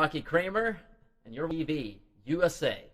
Rocky Kramer, and you're TV USA.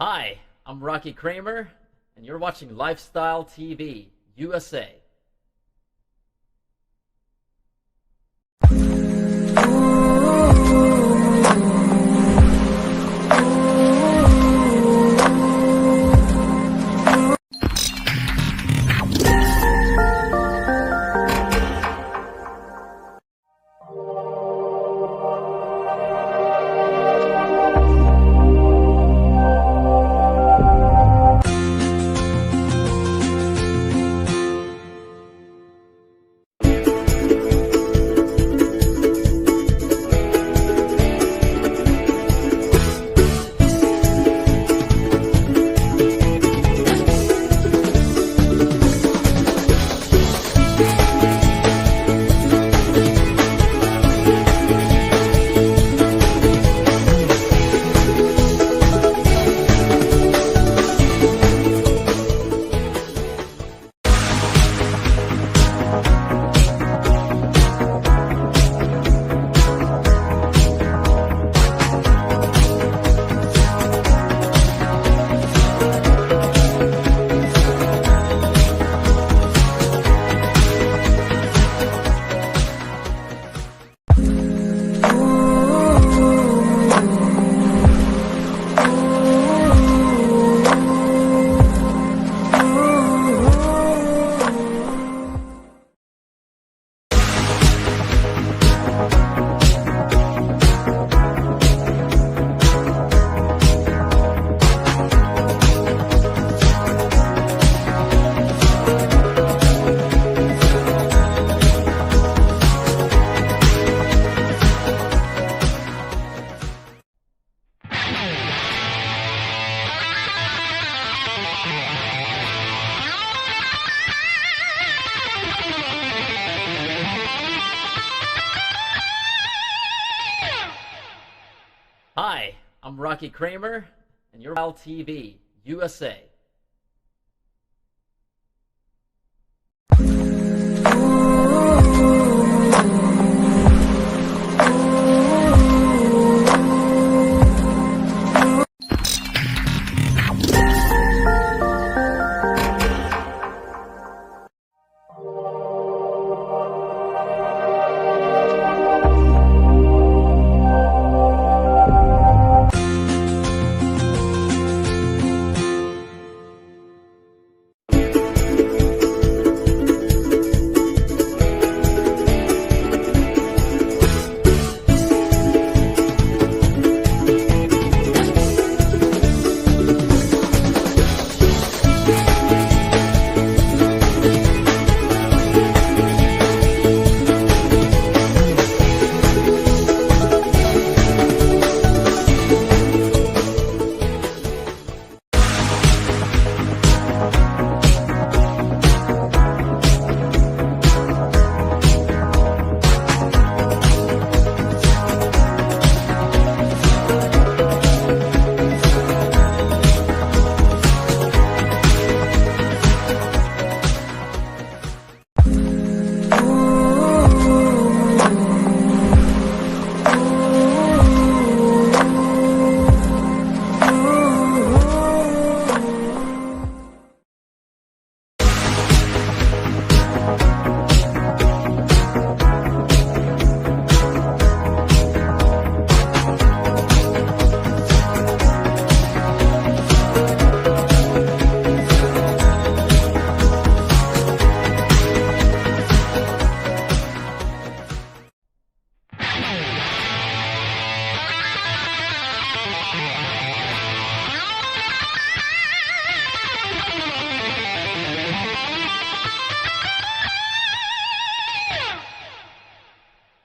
Hi, I'm Rocky Kramer, and you're watching Lifestyle TV USA. Hi, I'm Rocky Kramer, and you're watching TV USA.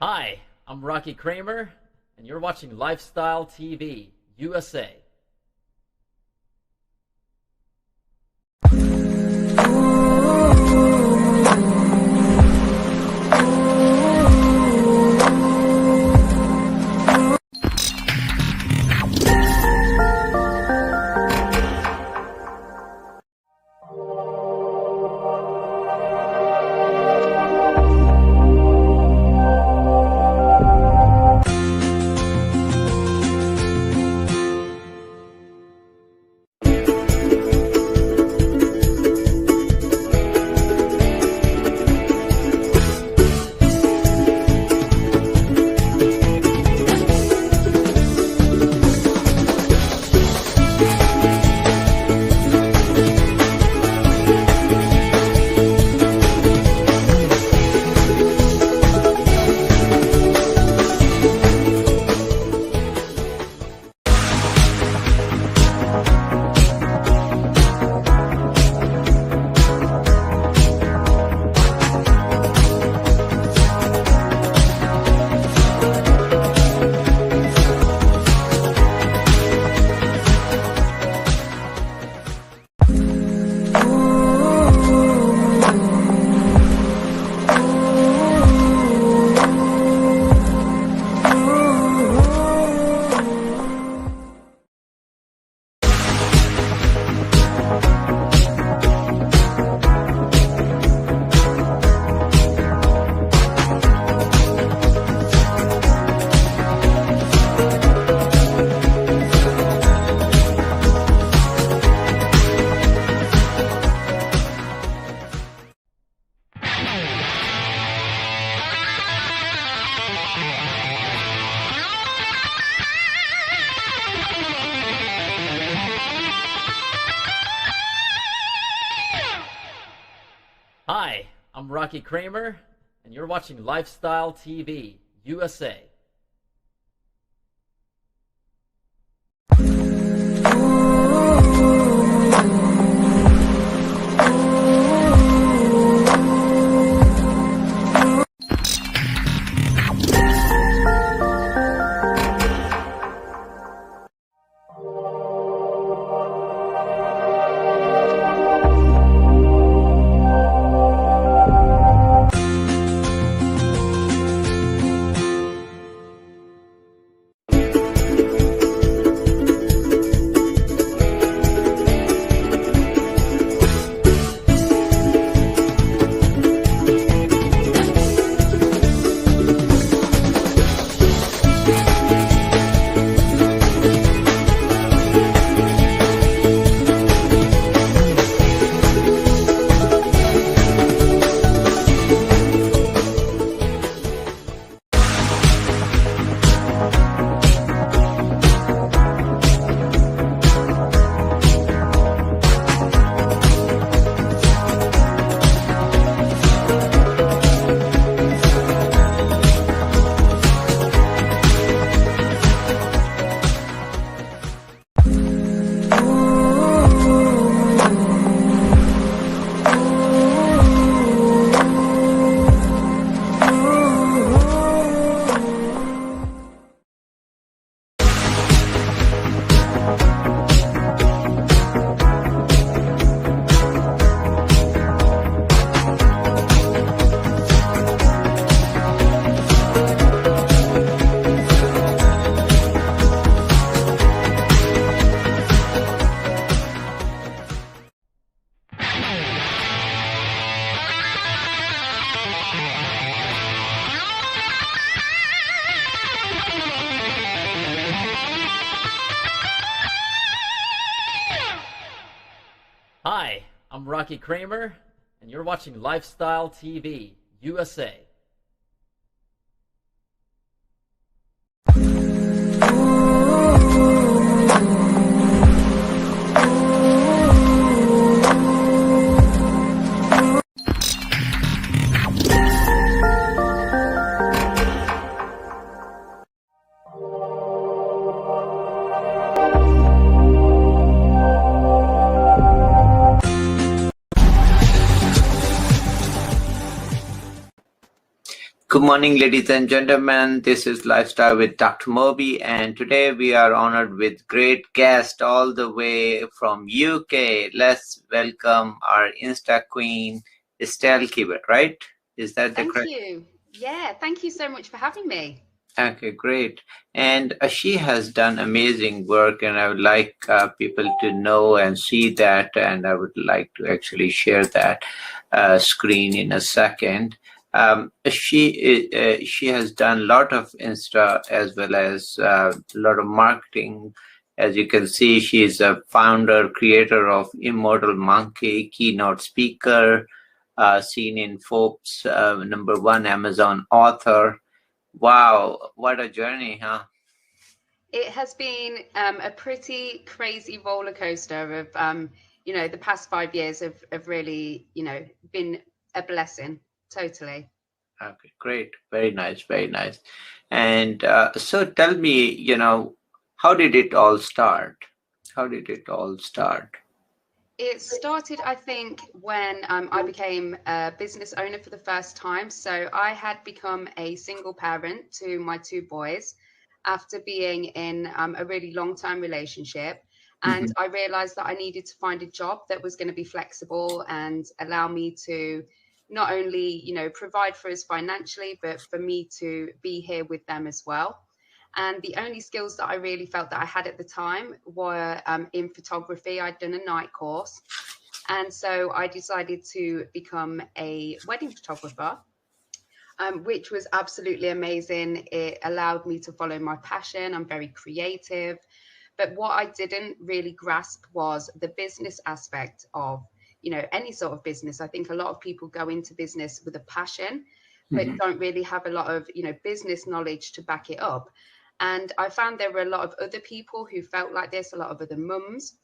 Hi, I'm Rocky Kramer, and you're watching Lifestyle TV USA. Hi, I'm Rocky Kramer, and you're watching Lifestyle TV USA. Hi, I'm Rocky Kramer, and you're watching Lifestyle TV USA. Good morning, ladies and gentlemen. This is Lifestyle with Dr. Moby, and today we are honored with great guest all the way from UK. Let's welcome our Insta Queen, Estelle Kibet, right? Is that the correct? Thank you. Yeah, thank you so much for having me. Okay, great. And she has done amazing work, and I would like people to know and see that, and I would like to actually share that screen in a second. She has done a lot of Insta as well as a lot of marketing. As you can see, she's a founder, creator of Immortal Monkey, keynote speaker, seen in Forbes, #1 Amazon author. Wow, what a journey, huh? It has been a pretty crazy roller coaster of, the past 5 years have really, been a blessing, totally. Okay, great. Very nice, very nice. And so tell me, how did it all start? How did it all start? It started, I think, when I became a business owner for the first time. So I had become a single parent to my 2 boys after being in a really long-term relationship. And I realized that I needed to find a job that was going to be flexible and allow me to not only, provide for us financially, but for me to be here with them as well. And the only skills that I really felt that I had at the time were in photography. I'd done a night course. And so I decided to become a wedding photographer, which was absolutely amazing. It allowed me to follow my passion. I'm very creative. But what I didn't really grasp was the business aspect of, any sort of business. I think a lot of people go into business with a passion, but don't really have a lot of, business knowledge to back it up. And I found there were a lot of other people who felt like this, a lot of other mums.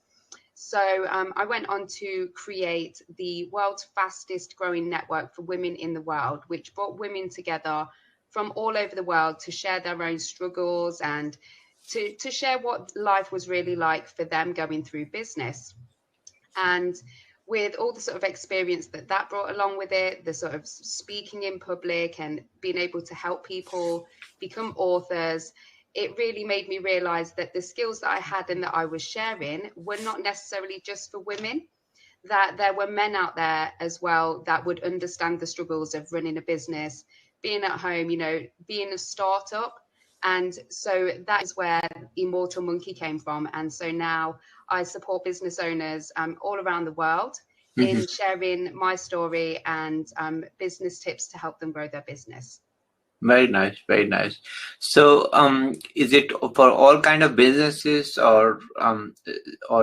So I went on to create the world's fastest growing network for women in the world, which brought women together from all over the world to share their own struggles and to share what life was really like for them going through business. And with all the sort of experience that brought along with it, the sort of speaking in public and being able to help people become authors, it really made me realize that the skills that I had and that I was sharing were not necessarily just for women, that there were men out there as well that would understand the struggles of running a business, being at home, being a startup. And so that is where Immortal Monkey came from. And so now I support business owners all around the world in sharing my story and business tips to help them grow their business. Very nice, very nice. So, is it for all kind of businesses, or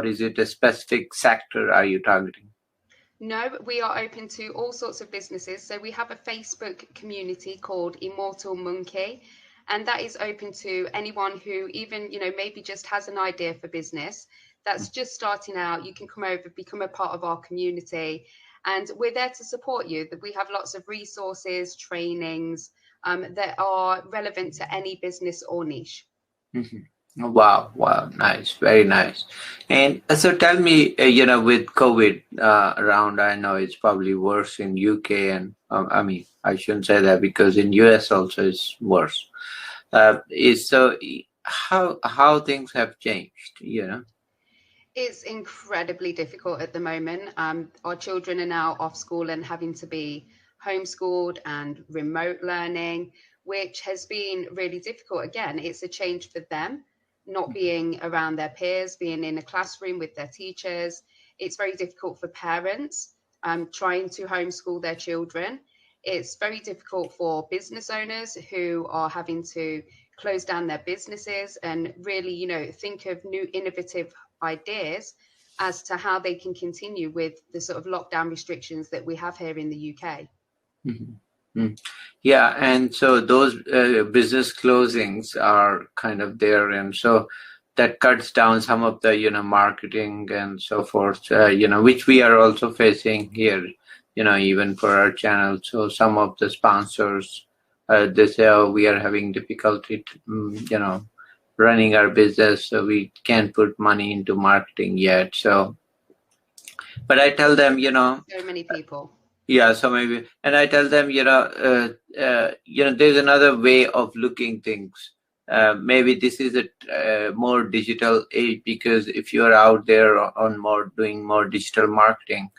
is it a specific sector are you targeting? No, we are open to all sorts of businesses. So we have a Facebook community called Immortal Monkey, and that is open to anyone who even, maybe just has an idea for business that's just starting out. You can come over, become a part of our community, and we're there to support you. That we have lots of resources, trainings that are relevant to any business or niche. Wow, wow, nice, very nice. And so tell me, with COVID around, I know it's probably worse in UK, and I mean, I shouldn't say that because in US also it's worse. So how things have changed, It's incredibly difficult at the moment. Our children are now off school and having to be homeschooled and remote learning, which has been really difficult. Again, it's a change for them, not being around their peers, being in a classroom with their teachers. It's very difficult for parents trying to homeschool their children. It's very difficult for business owners who are having to close down their businesses and really, think of new innovative ideas as to how they can continue with the sort of lockdown restrictions that we have here in the UK. Yeah, and so those business closings are kind of there, and so that cuts down some of the marketing and so forth, which we are also facing here, even for our channel. So some of the sponsors, they say, oh, we are having difficulty running our business, so we can't put money into marketing yet. So but I tell them, so many people. Yeah, so maybe, and I tell them, there's another way of looking things. Maybe this is a more digital age, because if you're out there on more doing more digital marketing,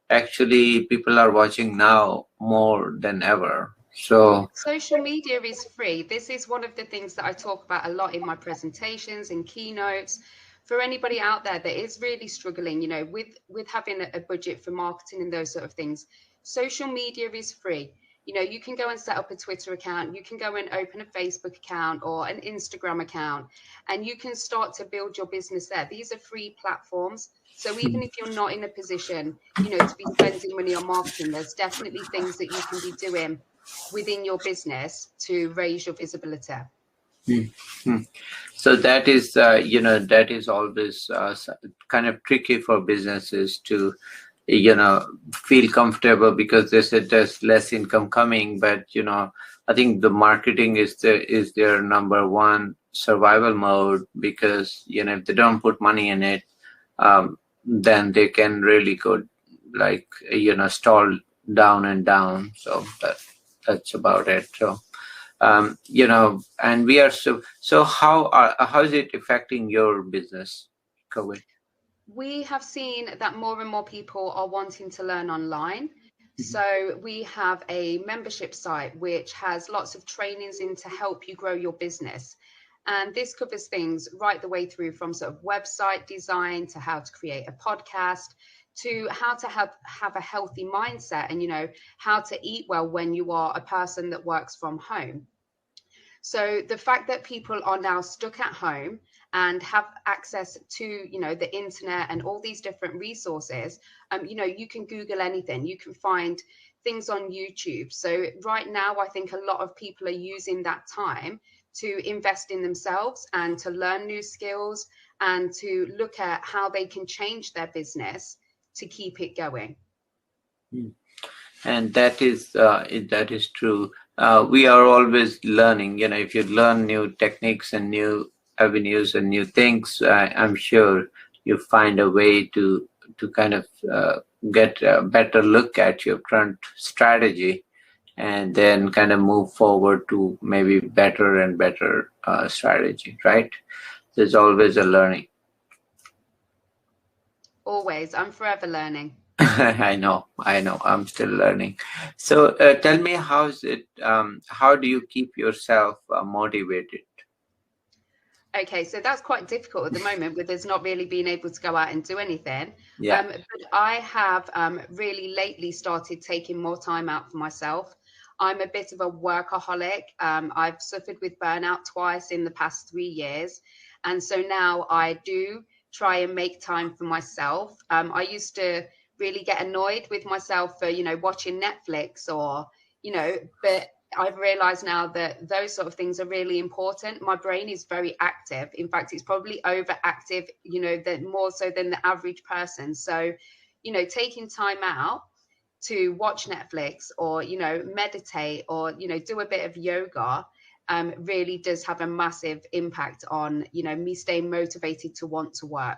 actually people are watching now more than ever. So Social media is free. This is one of the things that I talk about a lot in my presentations and keynotes. For anybody out there that is really struggling, with having a budget for marketing and those sort of things, social media is free. You can go and set up a Twitter account, you can go and open a Facebook account or an Instagram account, and you can start to build your business there. These are free platforms. So even if you're not in a position, to be spending money on marketing, there's definitely things that you can be doing within your business to raise your visibility. so that is that is always kind of tricky for businesses to feel comfortable, because they said there's less income coming, but I think the marketing is their number one survival mode, because if they don't put money in it, then they can really go like stall down and down. So that's about it. So and we are so how is it affecting your business, COVID? We have seen that more and more people are wanting to learn online. So we have a membership site which has lots of trainings in to help you grow your business. And this covers things right the way through, from sort of website design to how to create a podcast, to how to have a healthy mindset, and how to eat well when you are a person that works from home. So the fact that people are now stuck at home and have access to the internet and all these different resources, you can Google anything, you can find things on YouTube. So right now I think a lot of people are using that time to invest in themselves and to learn new skills and to look at how they can change their business to keep it going. And that is true. We are always learning. If you learn new techniques and new avenues and new things, I'm sure you find a way to kind of get a better look at your current strategy, and then kind of move forward to maybe better and better strategy, right? There's always a learning. Always. I'm forever learning. I know. I'm still learning. So tell me, how's it? How do you keep yourself motivated? Okay, so that's quite difficult at the moment, with us not really being able to go out and do anything. Yeah. But I have really lately started taking more time out for myself. I'm a bit of a workaholic. I've suffered with burnout twice in the past 3 years. And so now I do try and make time for myself. I used to really get annoyed with myself for, watching Netflix or, but I've realized now that those sort of things are really important. My brain is very active. In fact, it's probably overactive, more so than the average person. So, taking time out to watch Netflix or, meditate or, do a bit of yoga really does have a massive impact on, me staying motivated to want to work.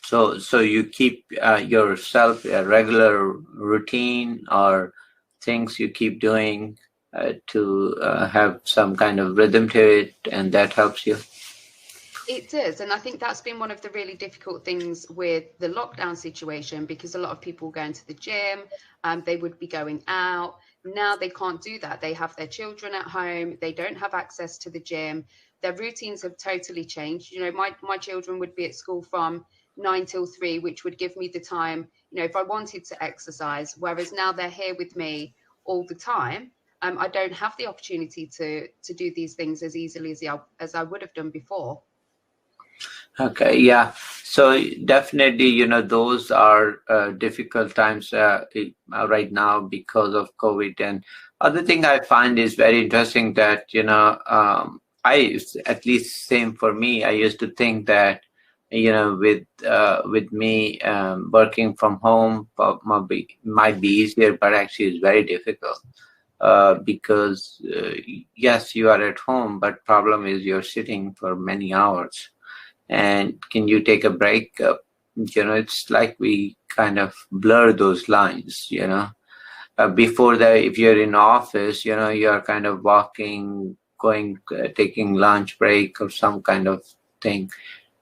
So you keep yourself a regular routine or things you keep doing to have some kind of rhythm to it, and that helps you? It does. And I think that's been one of the really difficult things with the lockdown situation, because a lot of people going to the gym, they would be going out. Now they can't do that. They have their children at home. They don't have access to the gym. Their routines have totally changed. My children would be at school from 9 till 3, which would give me the time, if I wanted to exercise, whereas now they're here with me all the time. I don't have the opportunity to do these things as easily as I would have done before. Okay, yeah. So definitely, those are difficult times right now because of COVID. And other thing I find is very interesting that, I, at least same for me, I used to think that, with me working from home might be easier, but actually it's very difficult because yes, you are at home, but problem is you're sitting for many hours. And can you take a break? it's like we kind of blur those lines. Before that, if you're in office, you're kind of walking, going, taking lunch break or some kind of thing,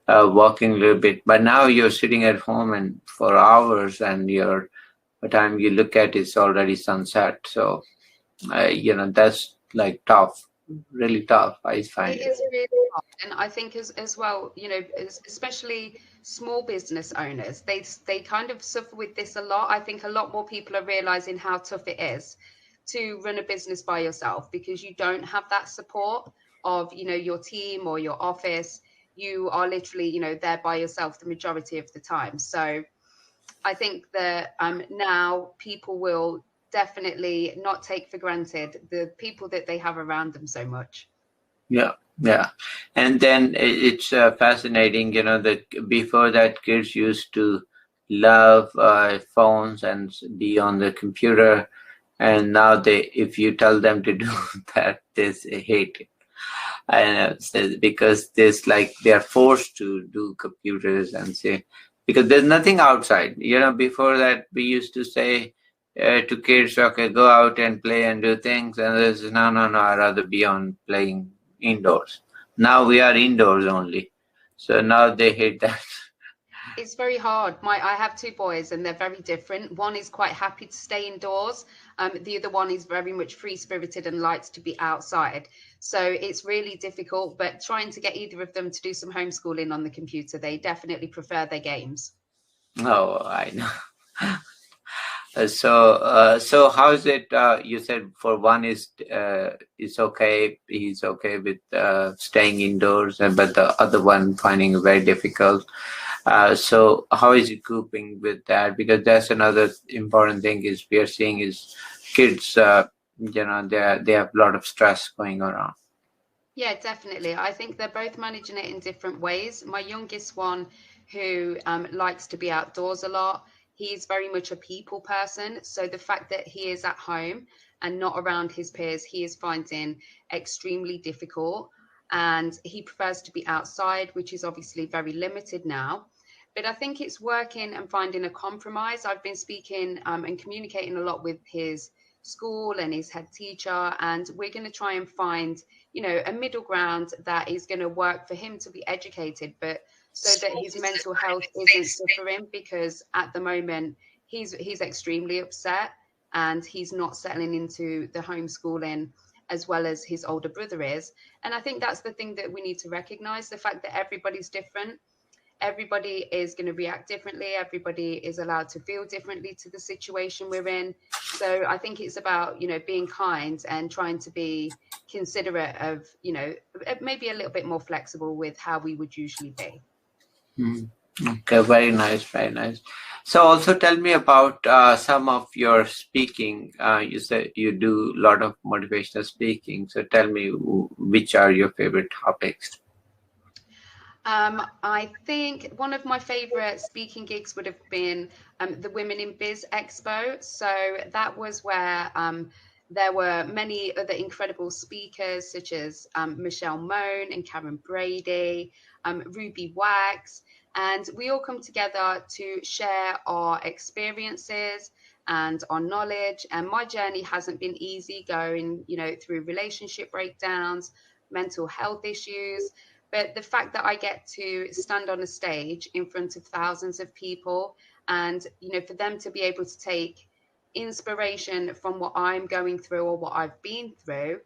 walking a little bit. But now you're sitting at home and for hours, and by the time you look at it's already sunset. So, that's like tough, really tough, I find It it. is really hard, and I think as well, especially small business owners, they kind of suffer with this a lot. I think a lot more people are realizing how tough it is to run a business by yourself, because you don't have that support of, your team or your office. You are literally, there by yourself the majority of the time. So I think that now people will definitely not take for granted the people that they have around them so much. Yeah, yeah. And then it's fascinating, that before that kids used to love phones and be on the computer, and now if you tell them to do that, they hate it. And because there's like they are forced to do computers and say, because there's nothing outside. Before that we used to say to kids, okay, go out and play and do things, and there's no, I'd rather be on playing indoors. Now we are indoors only, so now they hate that. It's very hard. I have two boys and they're very different. One is quite happy to stay indoors. The other one is very much free-spirited and likes to be outside. So it's really difficult, but trying to get either of them to do some homeschooling on the computer, they definitely prefer their games. Oh, I know. So how's it? You said for one is it's okay. He's okay with staying indoors, but the other one finding it very difficult. So how is he coping with that? Because that's another important thing is we are seeing is kids. They have a lot of stress going around. Yeah, definitely. I think they're both managing it in different ways. My youngest one, who likes to be outdoors a lot, he's very much a people person. So the fact that he is at home and not around his peers, he is finding extremely difficult. And he prefers to be outside, which is obviously very limited now. But I think it's working and finding a compromise. I've been speaking and communicating a lot with his school and his head teacher, and we're going to try and find, a middle ground that is going to work for him to be educated, but so that his mental health isn't suffering, because at the moment he's extremely upset and he's not settling into the homeschooling as well as his older brother is. And I think that's the thing that we need to recognize, the fact that everybody's different. Everybody is going to react differently. Everybody is allowed to feel differently to the situation we're in. So I think it's about, being kind and trying to be considerate of, maybe a little bit more flexible with how we would usually be. Okay, very nice, very nice. So also tell me about some of your speaking. You said you do a lot of motivational speaking. So tell me which are your favorite topics? I think one of my favorite speaking gigs would have been the Women in Biz Expo. So that was where there were many other incredible speakers, such as Michelle Mone and Karen Brady, Ruby Wax, and we all come together to share our experiences and our knowledge. And my journey hasn't been easy, going, through relationship breakdowns, mental health issues. But the fact that I get to stand on a stage in front of thousands of people and, for them to be able to take inspiration from what I'm going through or what I've been through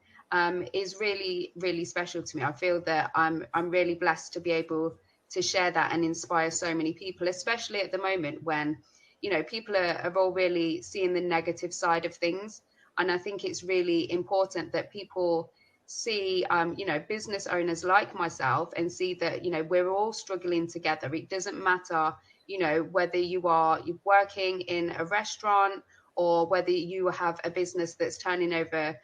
is really, really special to me. I feel that I'm really blessed to be able to share that and inspire so many people, especially at the moment when, people are all really seeing the negative side of things. And I think it's really important that people see, business owners like myself and see that, we're all struggling together. It doesn't matter, whether you're working in a restaurant or whether you have a business that's turning over,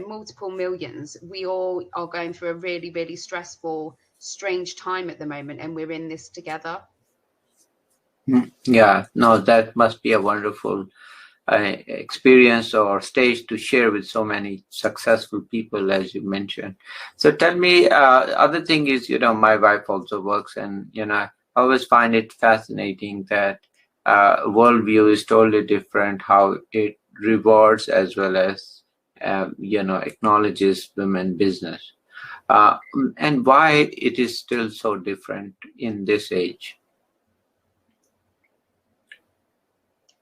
multiple millions. We all are going through a really, really stressful, strange time at the moment, and we're in this together. Yeah, no, that must be a wonderful experience or stage to share with so many successful people, as you mentioned. So tell me, other thing is, my wife also works, and I always find it fascinating that worldview is totally different, how it rewards as well as acknowledges women business, uh, and why it is still so different in this age.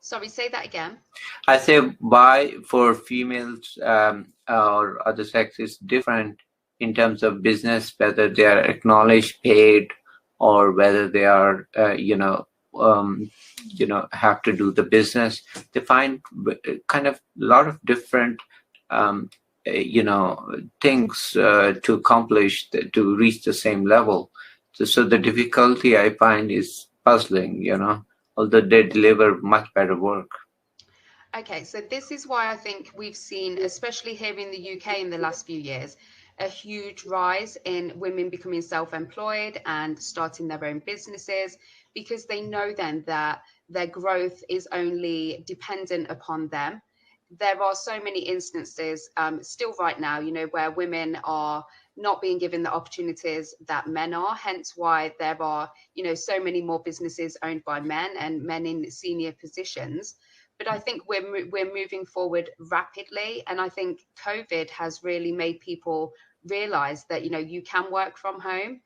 Sorry, say that again. I say why for females or other sex is different in terms of business, whether they are acknowledged, paid, or whether they are, have to do the business. They find kind of a lot of different, things to accomplish to reach the same level. So the difficulty I find is puzzling, although they deliver much better work. Okay, so this is why I think we've seen, especially here in the UK in the last few years, a huge rise in women becoming self-employed and starting their own businesses, because they know then that their growth is only dependent upon them. There are so many instances still right now, where women are not being given the opportunities that men are, hence why there are, so many more businesses owned by men and men in senior positions. But I think we're moving forward rapidly, and I think COVID has really made people realize that you can work from home.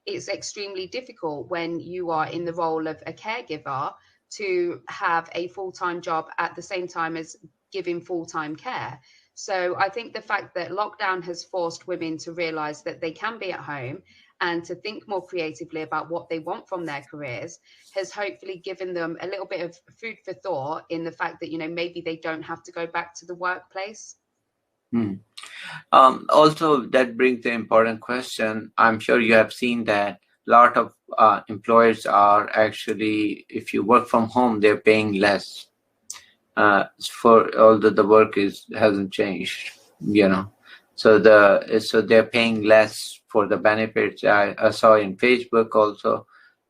It's extremely difficult when you are in the role of a caregiver to have a full-time job at the same time as giving full-time care. So I think the fact that lockdown has forced women to realize that they can be at home and to think more creatively about what they want from their careers has hopefully given them a little bit of food for thought in the fact that, maybe they don't have to go back to the workplace. Hmm. Also, that brings the important question. I'm sure you have seen that a lot of employers are actually, if you work from home, they're paying less. For although the work hasn't changed, so they're paying less for the benefits. I saw in Facebook also,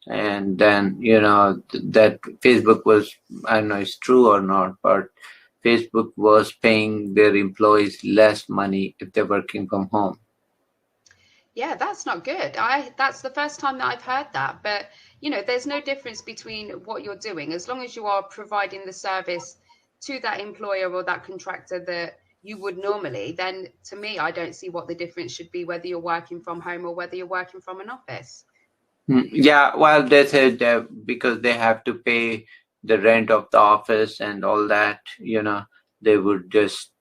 and then that Facebook was, I don't know it's true or not, but Facebook was paying their employees less money if they're working from home. Yeah, that's not good. That's the first time that I've heard that. But there's no difference between what you're doing as long as you are providing the service to that employer or that contractor that you would normally. Then to me, I don't see what the difference should be whether you're working from home or whether you're working from an office. Yeah, well, they said that because they have to pay the rent of the office and all that, they would just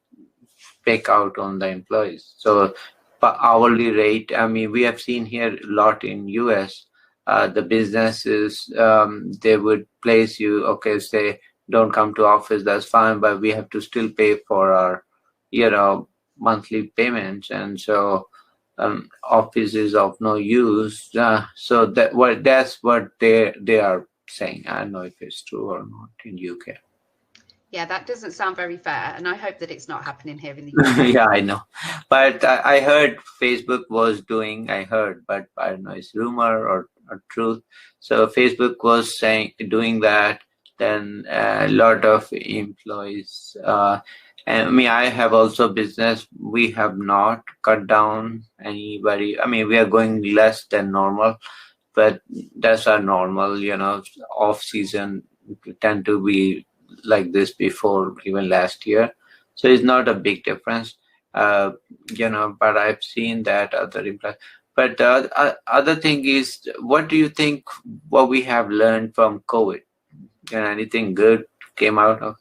pick out on the employees. So, per hourly rate, I mean, we have seen here a lot in US, the businesses, they would place you, okay, say, don't come to office, that's fine, but we have to still pay for our, monthly payments. And so office is of no use. So that's what they are saying. I don't know if it's true or not in UK. Yeah, that doesn't sound very fair, and I hope that it's not happening here in the UK. Yeah, I know. But I heard Facebook was doing, but I don't know, it's rumor or truth. So Facebook was doing that. Then a lot of employees, and I mean, I have also business. We have not cut down anybody. I mean, we are going less than normal, but that's our normal, off season tend to be like this before, even last year. So it's not a big difference, but I've seen that other employees. But the other thing is, what do you think what we have learned from COVID? Anything good came out of?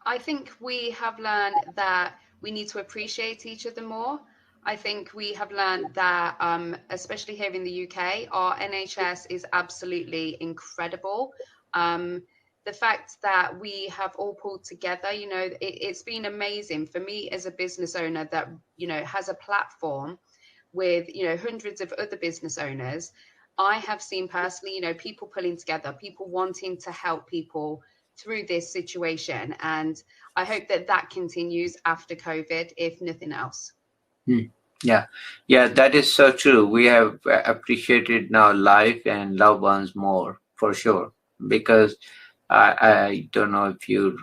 I think we have learned that we need to appreciate each other more. I think we have learned that, especially here in the UK, our NHS is absolutely incredible. The fact that we have all pulled together, it's been amazing for me as a business owner that, has a platform with, hundreds of other business owners. I have seen personally, people pulling together, people wanting to help people through this situation. And I hope that that continues after COVID, if nothing else. Yeah, that is so true. We have appreciated now life and loved ones more, for sure, because I don't know if you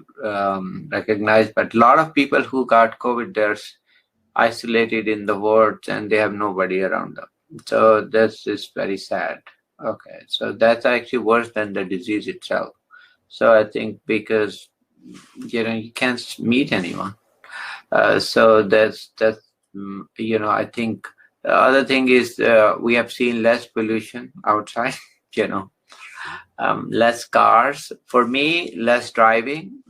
recognize, but a lot of people who got COVID, they're isolated in the wards and they have nobody around them. So this is very sad. Okay, so that's actually worse than the disease itself. So I think because you can't meet anyone. So I think the other thing is we have seen less pollution outside. You know, less cars. For me, less driving.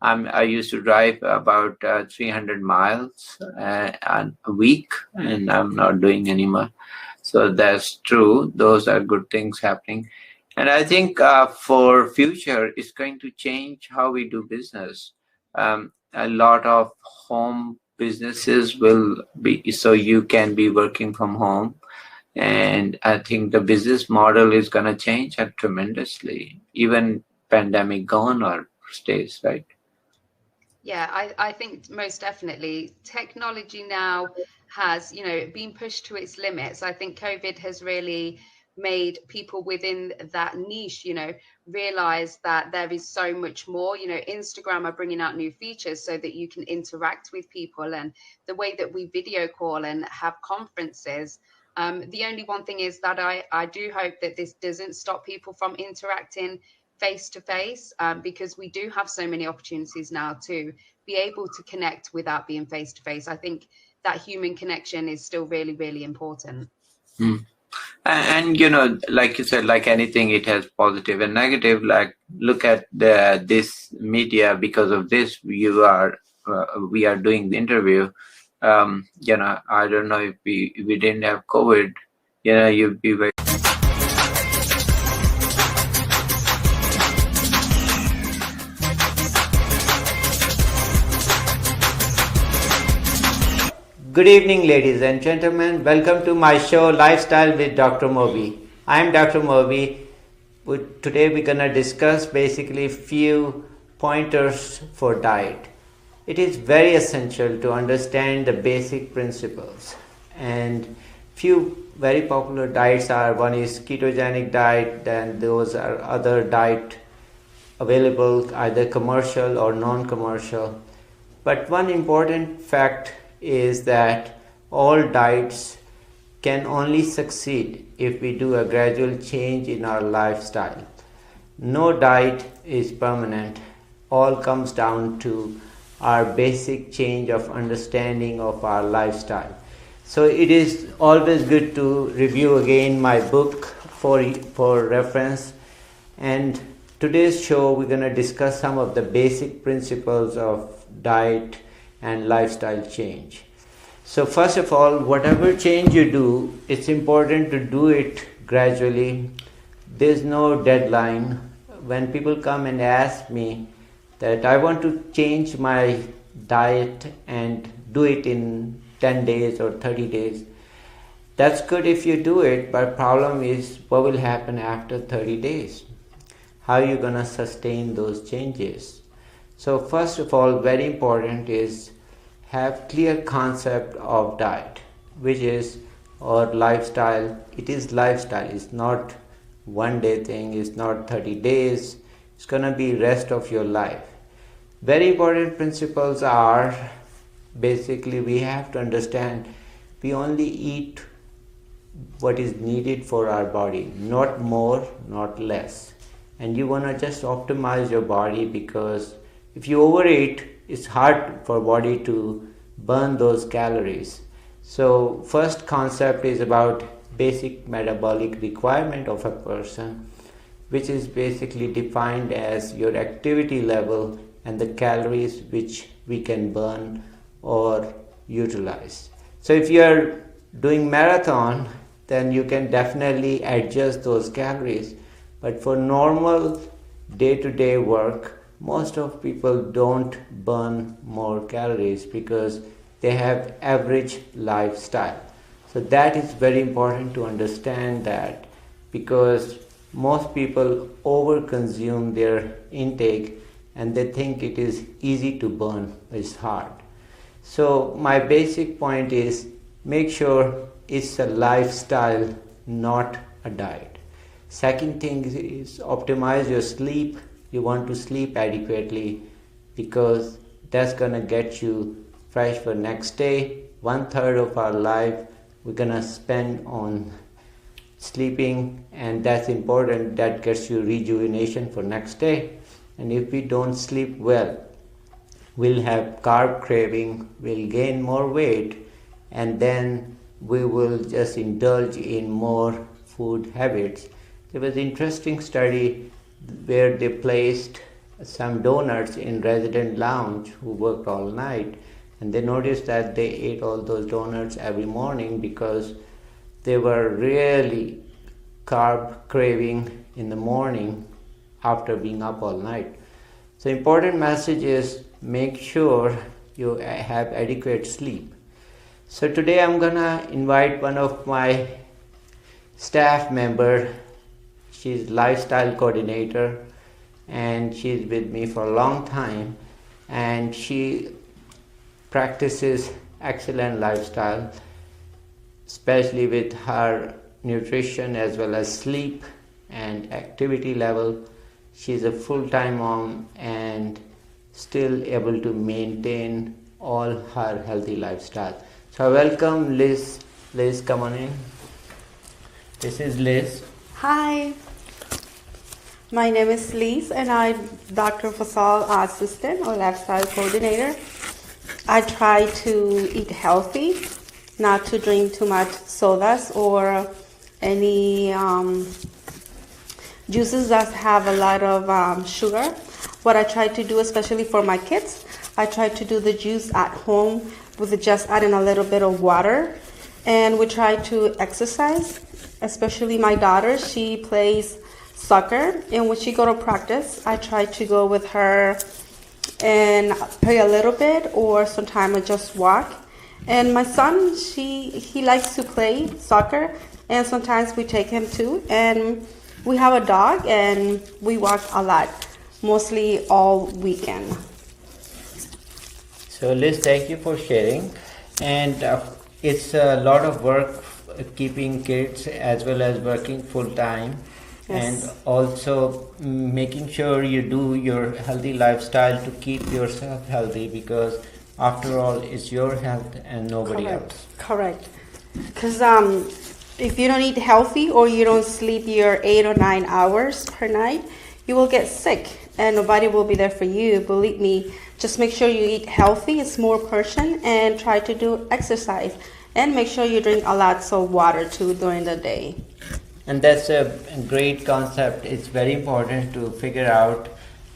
I used to drive about 300 miles a week, and I'm not doing anymore. So that's true. Those are good things happening. And I think for future, it's going to change how we do business. A lot of home businesses will be, so you can be working from home. And I think the business model is going to change tremendously, even pandemic gone or stays, right? Yeah, I think most definitely technology now has, been pushed to its limits. I think COVID has really made people within that niche, realize that there is so much more. Instagram are bringing out new features so that you can interact with people, and the way that we video call and have conferences. The only one thing is that I do hope that this doesn't stop people from interacting face to face, because we do have so many opportunities now to be able to connect without being face to face. I think that human connection is still really, really important. Hmm. And like you said, like anything, it has positive and negative. Like look at this media. Because of this, we are doing the interview. I don't know if we didn't have COVID. You'd be very. Good evening, ladies and gentlemen. Welcome to my show, Lifestyle with Dr. Moby. I'm Dr. Moby. Today we're gonna discuss basically few pointers for diet. It is very essential to understand the basic principles, and few very popular diets are, one is ketogenic diet, then those are other diet available, either commercial or non-commercial. But one important fact is that all diets can only succeed if we do a gradual change in our lifestyle. No diet is permanent. All comes down to our basic change of understanding of our lifestyle. So it is always good to review again my book for reference. And today's show we're going to discuss some of the basic principles of diet and lifestyle change. So first of all, whatever change you do, it's important to do it gradually. There's no deadline. When people come and ask me that I want to change my diet and do it in 10 days or 30 days, that's good if you do it, but problem is what will happen after 30 days? How are you going to sustain those changes? So first of all, very important is have clear concept of diet, which is or lifestyle. It is lifestyle. It's not one day thing. It's not 30 days. It's going to be rest of your life. Very important principles are basically we have to understand we only eat what is needed for our body, not more, not less. And you want to just optimize your body, because if you overeat, it's hard for body to burn those calories. So first concept is about basic metabolic requirement of a person, which is basically defined as your activity level and the calories which we can burn or utilize. So if you are doing marathon, then you can definitely adjust those calories. But for normal day-to-day work, most of people don't burn more calories because they have average lifestyle. So that is very important to understand that, because most people overconsume their intake and they think it is easy to burn. It's hard. So my basic point is make sure it's a lifestyle, not a diet. Second thing is optimize your sleep. You want to sleep adequately, because that's going to get you fresh for next day. 1/3 of our life we're going to spend on sleeping, and that's important. That gets you rejuvenation for next day. And if we don't sleep well, we'll have carb craving, we'll gain more weight, and then we will just indulge in more food habits. There was an interesting study where they placed some donors in resident lounge who worked all night, and they noticed that they ate all those donuts every morning because they were really carb craving in the morning after being up all night. So important message is make sure you have adequate sleep. So today I'm gonna invite one of my staff member. She's lifestyle coordinator and she's with me for a long time, and she practices excellent lifestyle, especially with her nutrition as well as sleep and activity level. She's a full-time mom and still able to maintain all her healthy lifestyle. So I welcome Liz. Liz, come on in. This is Liz. Hi, my name is Liz and I'm Dr. Fasal assistant or lifestyle coordinator. I try to eat healthy, not to drink too much sodas or any juices that have a lot of sugar. What I try to do, especially for my kids, I try to do the juice at home with just adding a little bit of water. And we try to exercise, especially my daughter. She plays soccer, and when she go to practice, I try to go with her and play a little bit, or sometimes I just walk. And my son, he likes to play soccer, and sometimes we take him too. And we have a dog, and we walk a lot, mostly all weekend. So Liz, thank you for sharing. And it's a lot of work keeping kids as well as working full time. Yes. And also making sure you do your healthy lifestyle to keep yourself healthy, because after all it's your health and nobody else. Correct. Because if you don't eat healthy or you don't sleep your 8 or 9 hours per night, you will get sick and nobody will be there for you. Believe me, just make sure you eat healthy, a small portion, and try to do exercise. And make sure you drink a lot of water too during the day. And that's a great concept. It's very important to figure out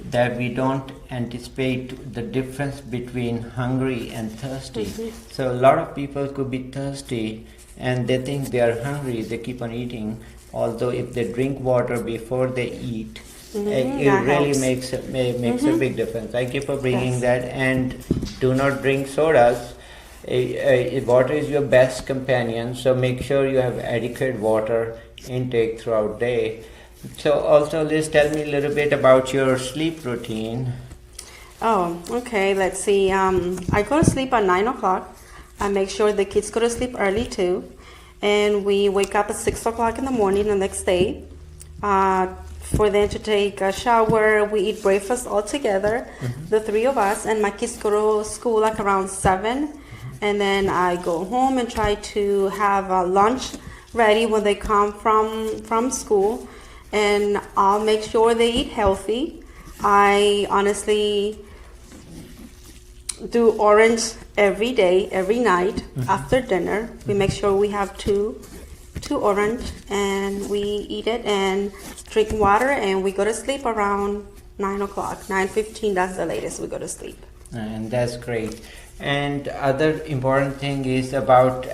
that we don't anticipate the difference between hungry and thirsty. Mm-hmm. So a lot of people could be thirsty and they think they are hungry, they keep on eating. Although if they drink water before they eat, it that really helps. makes a big difference. Thank you for bringing Yes. that. And do not drink sodas. Water is your best companion, so make sure you have adequate water intake throughout day. So also, Liz, tell me a little bit about your sleep routine. Oh, okay. Let's see. I go to sleep at 9 o'clock. I make sure the kids go to sleep early too. And we wake up at 6 o'clock in the morning the next day for them to take a shower. We eat breakfast all together, the three of us. And my kids go to school like around 7. And then I go home and try to have lunch ready when they come from school. And I'll make sure they eat healthy. I honestly do orange every day, every night after dinner. We make sure we have two orange and we eat it and drink water, and we go to sleep around 9 o'clock, 9:15. That's the latest we go to sleep. And that's great. And other important thing is about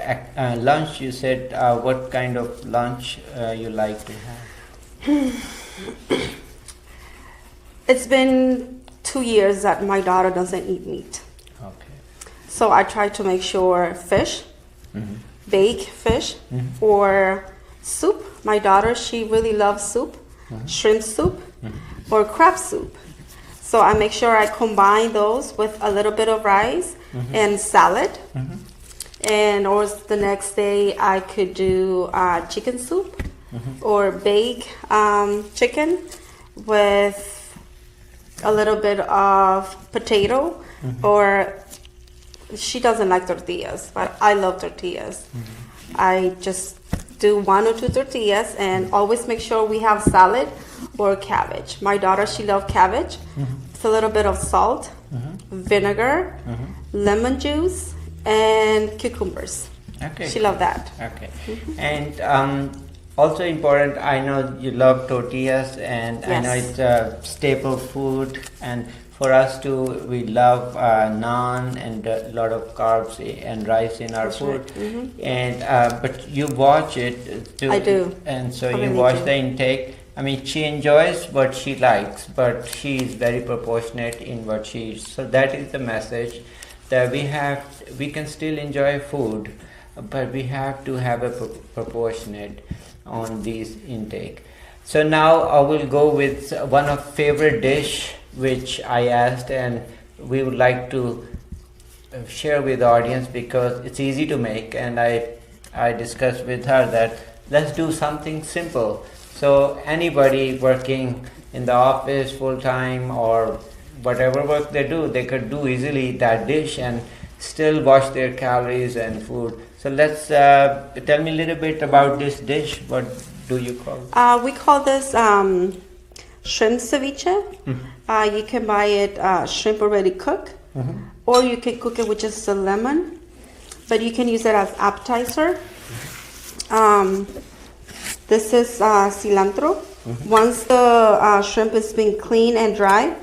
lunch. You said what kind of lunch you like to have? It's been 2 years that my daughter doesn't eat meat. Okay. So I try to make sure fish, baked fish, or soup. My daughter, she really loves soup, shrimp soup, or crab soup. So I make sure I combine those with a little bit of rice and salad. And or the next day I could do chicken soup or baked chicken with a little bit of potato, or she doesn't like tortillas, but I love tortillas. I just do 1 or 2 tortillas, and always make sure we have salad or cabbage. My daughter, she loves cabbage. It's a little bit of salt, vinegar, lemon juice, and cucumbers. Okay. She loves that. Okay. And also important, I know you love tortillas, and I know Yes. it's a staple food, and for us too, we love naan and a lot of carbs and rice in our That's food. right. And but you watch it too. I do. And so I you really watch do. the intake. I mean, she enjoys what she likes, but she is very proportionate in what she eats. So that is the message, that we can still enjoy food, but we have to have a proportionate on these intake. So now I will go with one of favorite dish which I asked, and we would like to share with the audience because it's easy to make, and I discussed with her that let's do something simple. So anybody working in the office full time or whatever work they do, they could do easily that dish and still watch their calories and food. So let's tell me a little bit about this dish. What do you call it? We call this shrimp ceviche. You can buy it shrimp already cooked, or you can cook it with just a lemon, but you can use it as appetizer. This is cilantro. Once the shrimp is being clean and dry,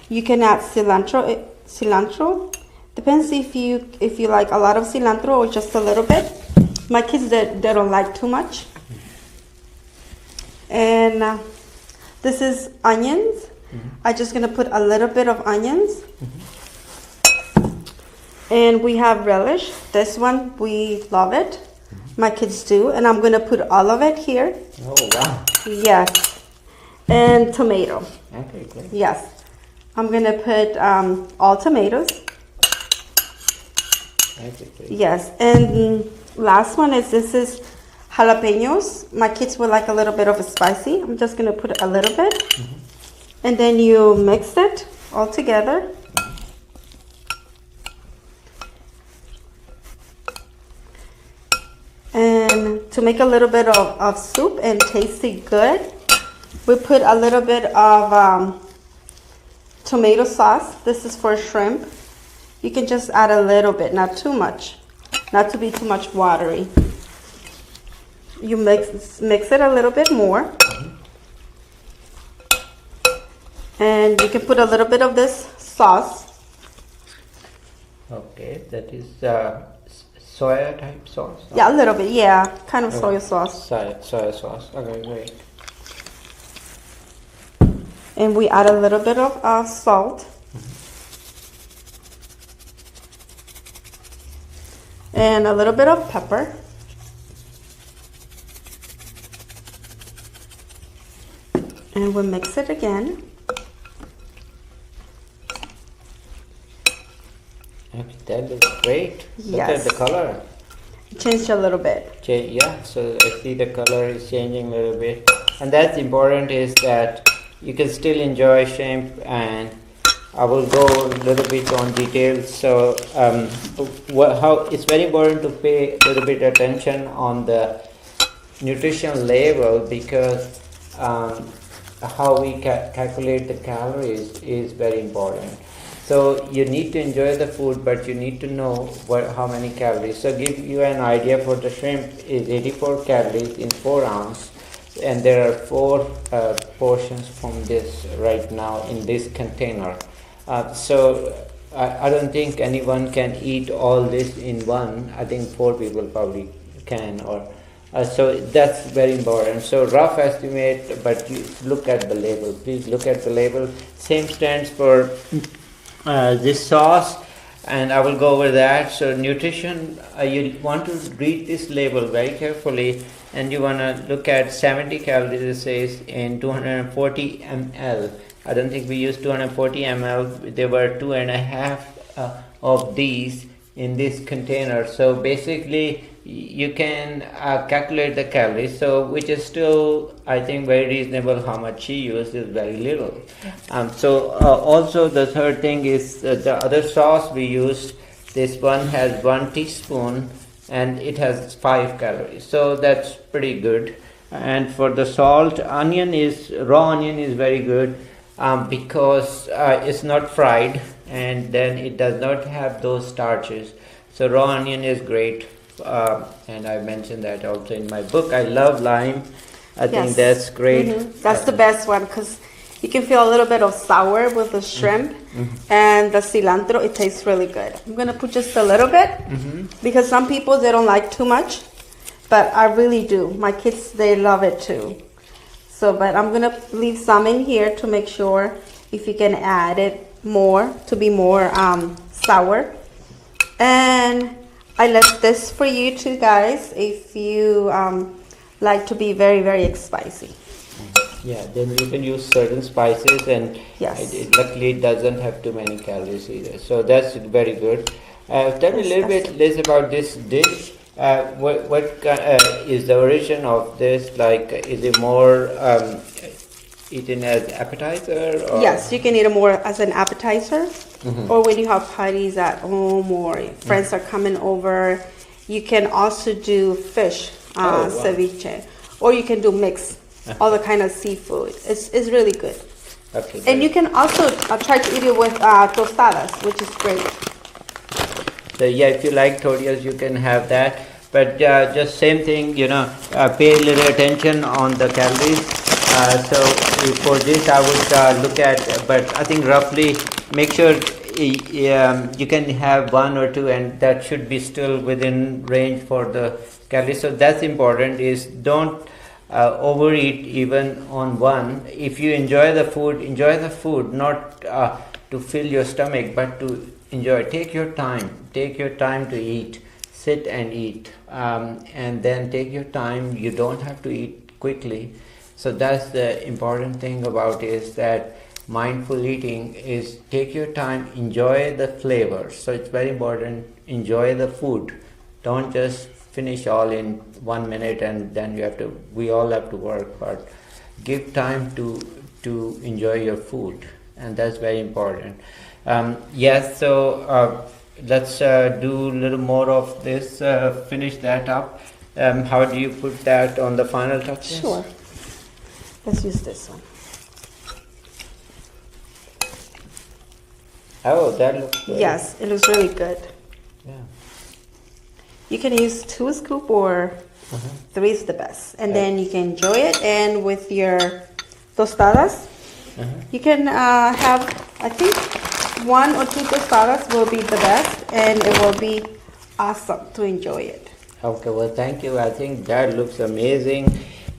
you can add cilantro. Depends if you like a lot of cilantro or just a little bit. My kids, they don't like too much. And this is onions. I'm just gonna put a little bit of onions. And we have relish. This one, we love it. My kids do. And I'm gonna put all of it here. Oh wow! Yes. And tomato. Okay, great. Yes. I'm gonna put all tomatoes. Okay, great. Yes. And last one is this is jalapenos. My kids would like a little bit of a spicy. I'm just gonna put a little bit. And then you mix it all together. And to make a little bit of soup and taste it good, we put a little bit of tomato sauce. This is for shrimp. You can just add a little bit, not too much, not to be too much watery. You mix it a little bit more. And you can put a little bit of this sauce. Okay, that is soya type sauce. Yeah, a little bit, yeah, kind of soy sauce. Soya sauce. Okay, great. And we add a little bit of salt. And a little bit of pepper. And we mix it again. Okay, that looks great. Look at Yes. the color. Change a little bit. Yeah, so I see the color is changing a little bit, and that's important is that you can still enjoy shrimp, and I will go a little bit on details. So how it's very important to pay a little bit attention on the nutrition label, because how we calculate the calories is very important. So you need to enjoy the food, but you need to know how many calories. So give you an idea, for the shrimp is 84 calories in 4 ounce, and there are 4 portions from this right now in this container. So I don't think anyone can eat all this in one. I think 4 people probably can, or so that's very important. So rough estimate, but you look at the label. Please look at the label. Same stands for this sauce, and I will go over that. So nutrition, you want to read this label very carefully, and you want to look at 70 calories, it says, in 240 ml. I don't think we used 240 ml. There were 2.5 of these in this container. So basically you can calculate the calories, so which is still, I think, very reasonable. How much she used is very little. Also the third thing is the other sauce we used. This one has 1 teaspoon and it has 5 calories. So that's pretty good. And for the salt, raw onion is very good because it's not fried, and then it does not have those starches. So raw onion is great, and I mentioned that also in my book. I love lime. I think that's great. That's the best one because you can feel a little bit of sour with the shrimp and the cilantro. It tastes really good. I'm gonna put just a little bit because some people they don't like too much, but I really do. My kids they love it too. So, but I'm gonna leave some in here to make sure if you can add it more to be more sour. And I left this for you two guys if you like to be very, very spicy. Yeah, then you can use certain spices, and Yes. luckily it doesn't have too many calories either. So that's very good. Tell me a little bit, Liz, about this dish. What is the origin of this? Like, is it more eaten as appetizer? Or? Yes, you can eat it more as an appetizer, or when you have parties at home or friends are coming over. You can also do fish wow. ceviche, or you can do mix all the kind of seafood. It's really good. Okay. And you can also try to eat it with tostadas, which is great. So yeah, if you like tortillas, you can have that. But just same thing, pay a little attention on the calories. So for this, I would look at, but I think roughly make sure you can have 1 or 2, and that should be still within range for the calories. So that's important. Is don't overeat even on one. If you enjoy the food, not to fill your stomach, but to enjoy. Take your time to eat. Sit and eat, and then take your time. You don't have to eat quickly. So that's the important thing about is that mindful eating is take your time, enjoy the flavors. So it's very important. Enjoy the food. Don't just finish all in 1 minute and then we all have to work, but give time to enjoy your food, and that's very important. Yes, so let's do a little more of this, finish that up. How do you put that on the final touches? Sure. Let's use this one. Oh, that looks good. Yes, it looks really good. Yeah. You can use 2 scoops or 3 is the best. And then you can enjoy it. And with your tostadas, you can have, I think, 1 or 2 tostadas will be the best. And it will be awesome to enjoy it. Okay, well, thank you. I think that looks amazing.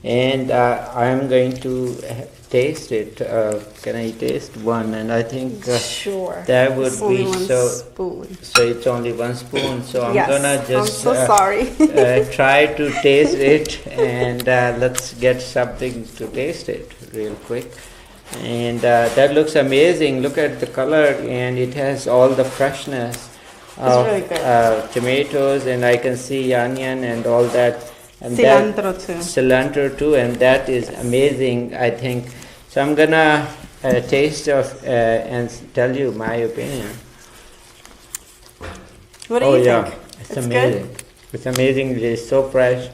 And I'm going to taste it. Can I taste one? And I think Sure. that would It's only be one so. spoon. So it's only 1 spoon. So I'm Yes, gonna just I'm so sorry. try to taste it, and let's get something to taste it real quick. And that looks amazing. Look at the color, and it has all the freshness of really good. tomatoes, and I can see onion and all that. And Cilantro too. Cilantro too, and that is amazing, I think. So I'm gonna taste of and tell you my opinion. What do you think? It's amazing. Good? It's amazing. It is so fresh.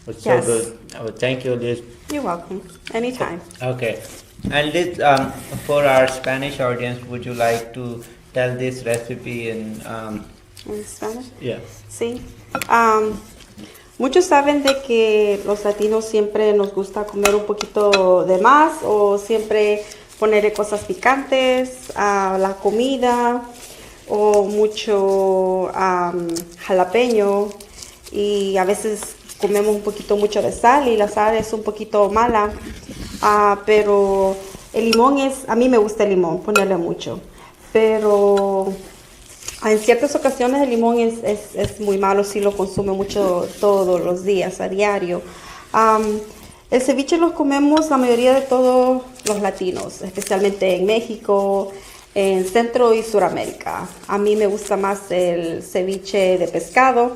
It's Yes. so good. Oh, thank you, Liz. You're welcome. Anytime. Okay. And Liz, for our Spanish audience, would you like to tell this recipe in? In Spanish? Yeah. Sí. Muchos saben de que los latinos siempre nos gusta comer un poquito de más o siempre ponerle cosas picantes a la comida o mucho jalapeño, y a veces comemos un poquito mucho de sal y la sal es un poquito mala, pero el limón a mí me gusta el limón, ponerle mucho, pero en ciertas ocasiones el limón es muy malo si lo consume mucho todos los días, a diario. El ceviche lo comemos la mayoría de todos los latinos, especialmente en México, en Centro y Suramérica. A mí me gusta más el ceviche de pescado,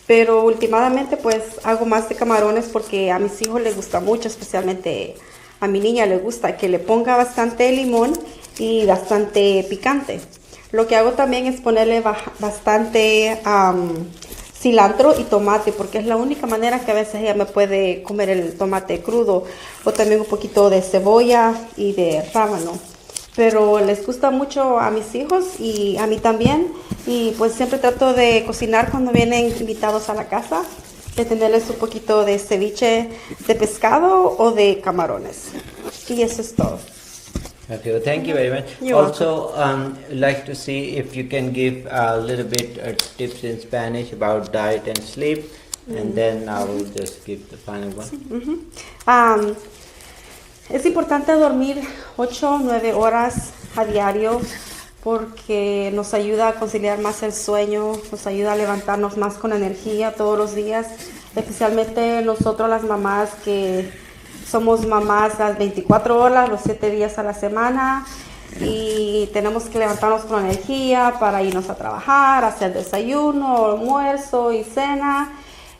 pero últimamente pues hago más de camarones porque a mis hijos les gusta mucho, especialmente a mi niña le gusta que le ponga bastante limón y bastante picante. Lo que hago también es ponerle bastante cilantro y tomate, porque es la única manera que a veces ella me puede comer el tomate crudo, o también un poquito de cebolla y de rábano. Pero les gusta mucho a mis hijos y a mí también, y pues siempre trato de cocinar cuando vienen invitados a la casa, de tenerles un poquito de ceviche de pescado o de camarones. Y eso es todo. Okay, well, thank you very much. You're Also, like to see if you can give a little bit tips in Spanish about diet and sleep, and then I will just give the final one. Es importante dormir 8 o 9 horas a diario porque nos ayuda a conciliar más el sueño, nos ayuda a levantarnos más con energía todos los días, especialmente nosotros las mamás que somos mamás las 24 horas, los 7 días a la semana, y tenemos que levantarnos con energía para irnos a trabajar, hacer desayuno, almuerzo y cena.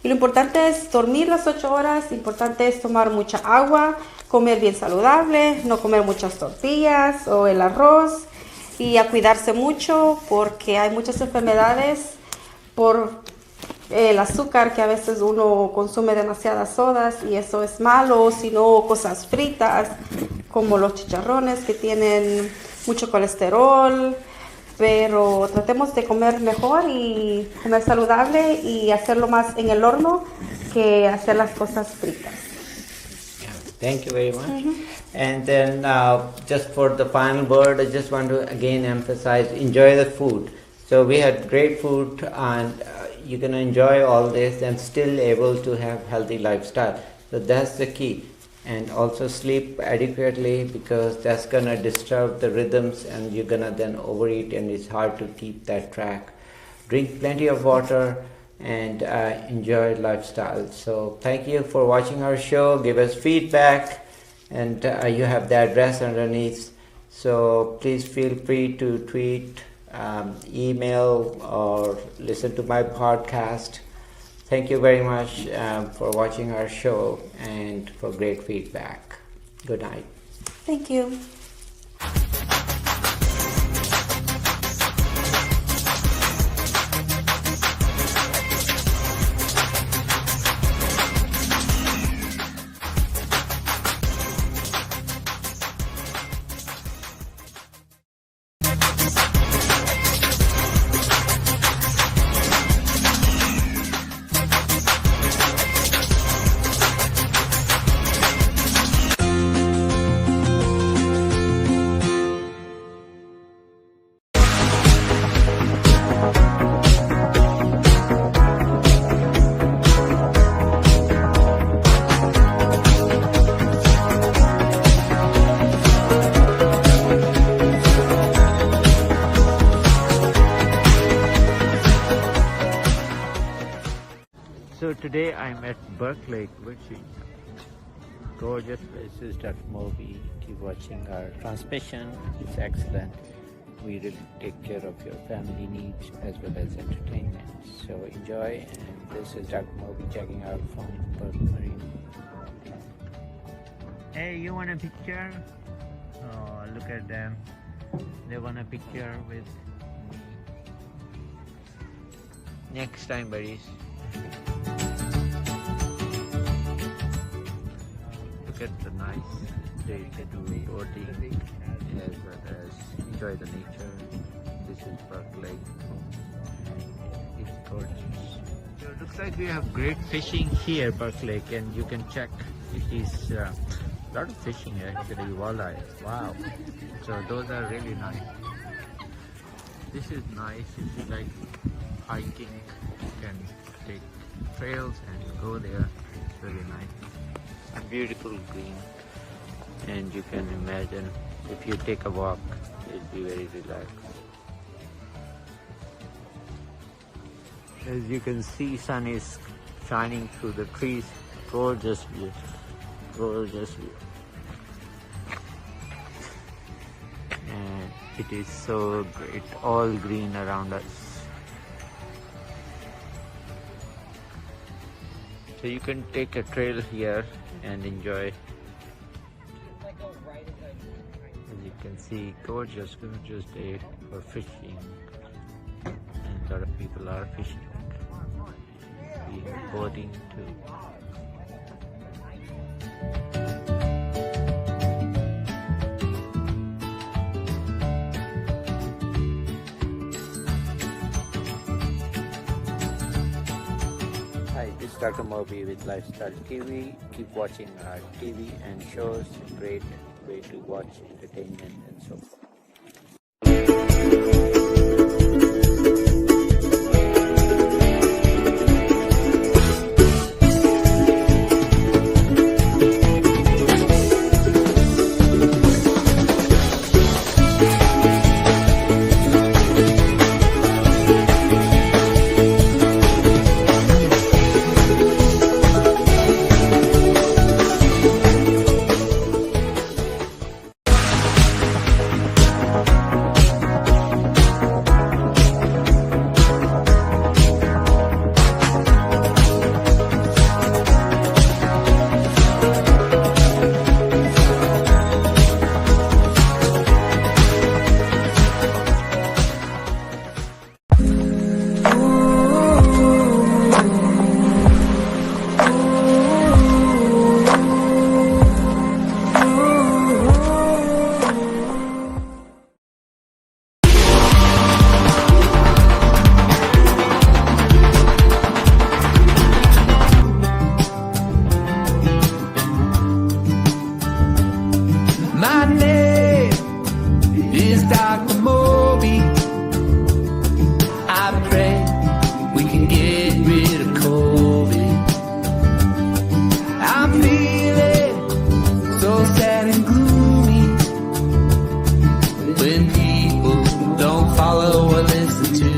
Y lo importante es dormir las 8 horas, importante es tomar mucha agua, comer bien saludable, no comer muchas tortillas o el arroz, y a cuidarse mucho porque hay muchas enfermedades por el azúcar, que a veces uno consume demasiadas sodas y eso es malo, sino cosas fritas como los chicharrones que tienen mucho colesterol. Pero tratemos de comer mejor y comer saludable y hacerlo más en el horno que hacer las cosas fritas. Thank you very much. And then just for the final word, I just want to again emphasize, enjoy the food. So we had great food, and you're going to enjoy all this and still able to have healthy lifestyle. So that's the key. And also sleep adequately, because that's going to disturb the rhythms and you're going to then overeat and it's hard to keep that track. Drink plenty of water and enjoy lifestyle. So thank you for watching our show. Give us feedback, and you have the address underneath. So please feel free to tweet, email, or listen to my podcast. Thank you very much for watching our show and for great feedback. Good night. Thank you. So today I'm at Berkeley, Virginia. Gorgeous places, Dr. Moby. Keep watching our transmission. It's excellent. We really take care of your family needs as well as entertainment. So enjoy. And this is Dr. Moby checking out from Berkeley Marine. Hey, you want a picture? Oh, look at them. They want a picture with me. Next time, buddies. Look at the nice day to do boating as well as enjoy the nature. This is Berkeley. It's gorgeous. So it looks like we have great fishing here, Berkeley, and you can check. It is a lot of fishing actually, walleye. Wow. So those are really nice. This is nice if you like hiking. You can take trails and go there. It's really nice. A beautiful green, and you can imagine if you take a walk, it'll be very relaxed. As you can see, sun is shining through the trees. Gorgeous view. Gorgeous view. And it is so great, all green around us. So you can take a trail here and enjoy. As you can see, gorgeous, gorgeous day for fishing, and a lot of people are fishing. recording too. Hi, this is Dr. Moby with Lifestyle TV. Keep watching our TV and shows. Great way to watch entertainment and so forth. My name is Dr. Moby. I pray we can get rid of COVID. I'm feeling so sad and gloomy when people don't follow or listen to me.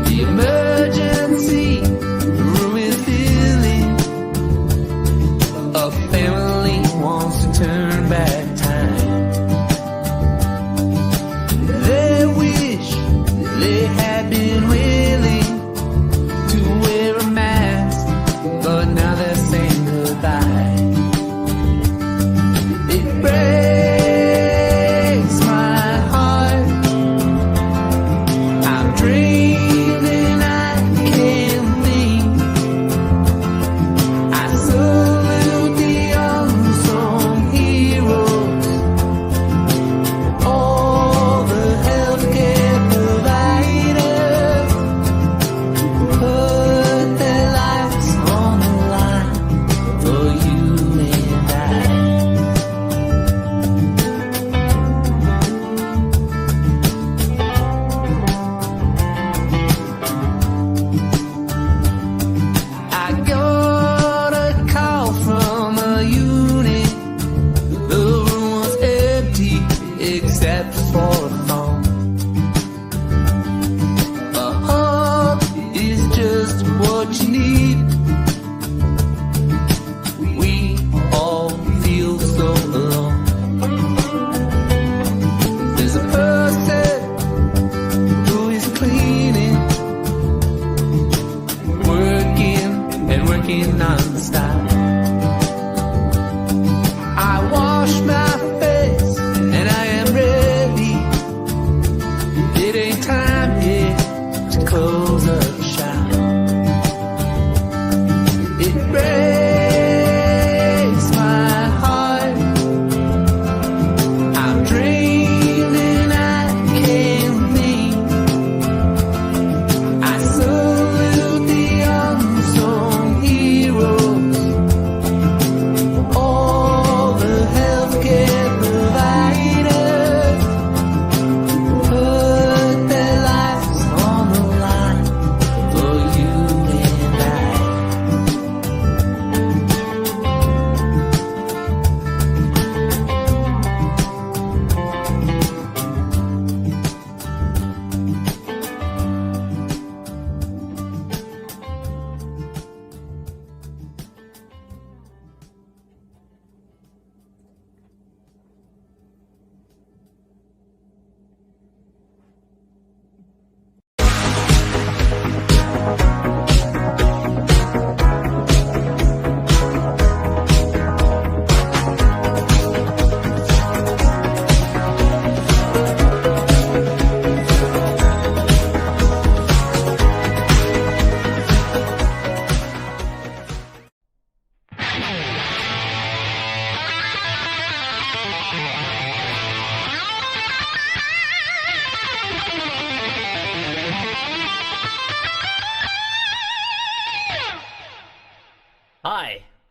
The emergency room is filling. A family wants to turn back time. They wish they had been willing to wear a mask, but now they're saying goodbye. It breaks my heart. I'm dreaming and I can't think. I salute the unsung heroes, all the healthcare providers who put their lives on the line for you and I. I got a call from a unit. The room was empty except for a phone. A hug is just what you need. We all feel so alone. There's a person who is cleaning, working and working non-stop. I wash my face and I am ready. It ain't time yet to close up shop. It breaks my heart. I'm dreaming I can't think. I salute the unsung heroes, all the healthcare providers who put their lives on the line for you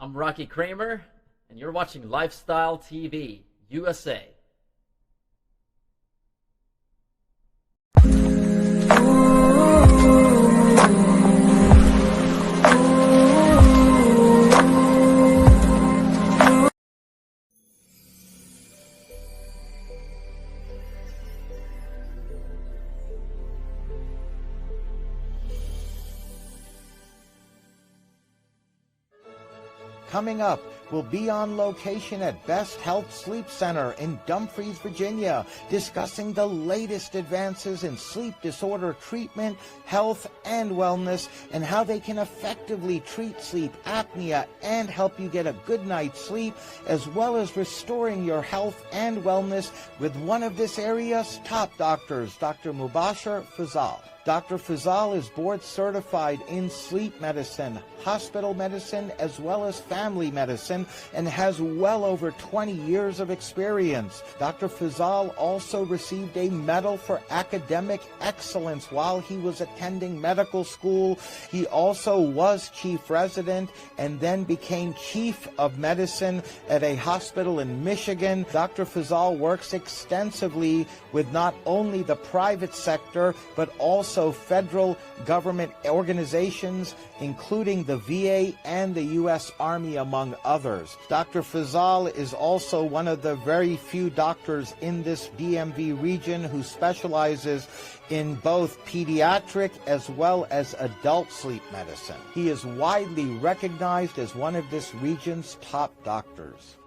I'm Rocky Kramer, and you're watching Lifestyle TV USA. Coming up, we'll be on location at Best Health Sleep Center in Dumfries, Virginia, discussing the latest advances in sleep disorder treatment, health, and wellness, and how they can effectively treat sleep apnea and help you get a good night's sleep, as well as restoring your health and wellness with one of this area's top doctors, Dr. Mubashir Fazal. Dr. Fazal is board certified in sleep medicine, hospital medicine, as well as family medicine, and has well over 20 years of experience. Dr. Fazal also received a medal for academic excellence while he was attending medical school. He also was chief resident and then became chief of medicine at a hospital in Michigan. Dr. Fazal works extensively with not only the private sector, but also federal government organizations, including the VA and the U.S. Army, among others. Dr. Fazal is also one of the very few doctors in this DMV region who specializes in both pediatric as well as adult sleep medicine. He is widely recognized as one of this region's top doctors.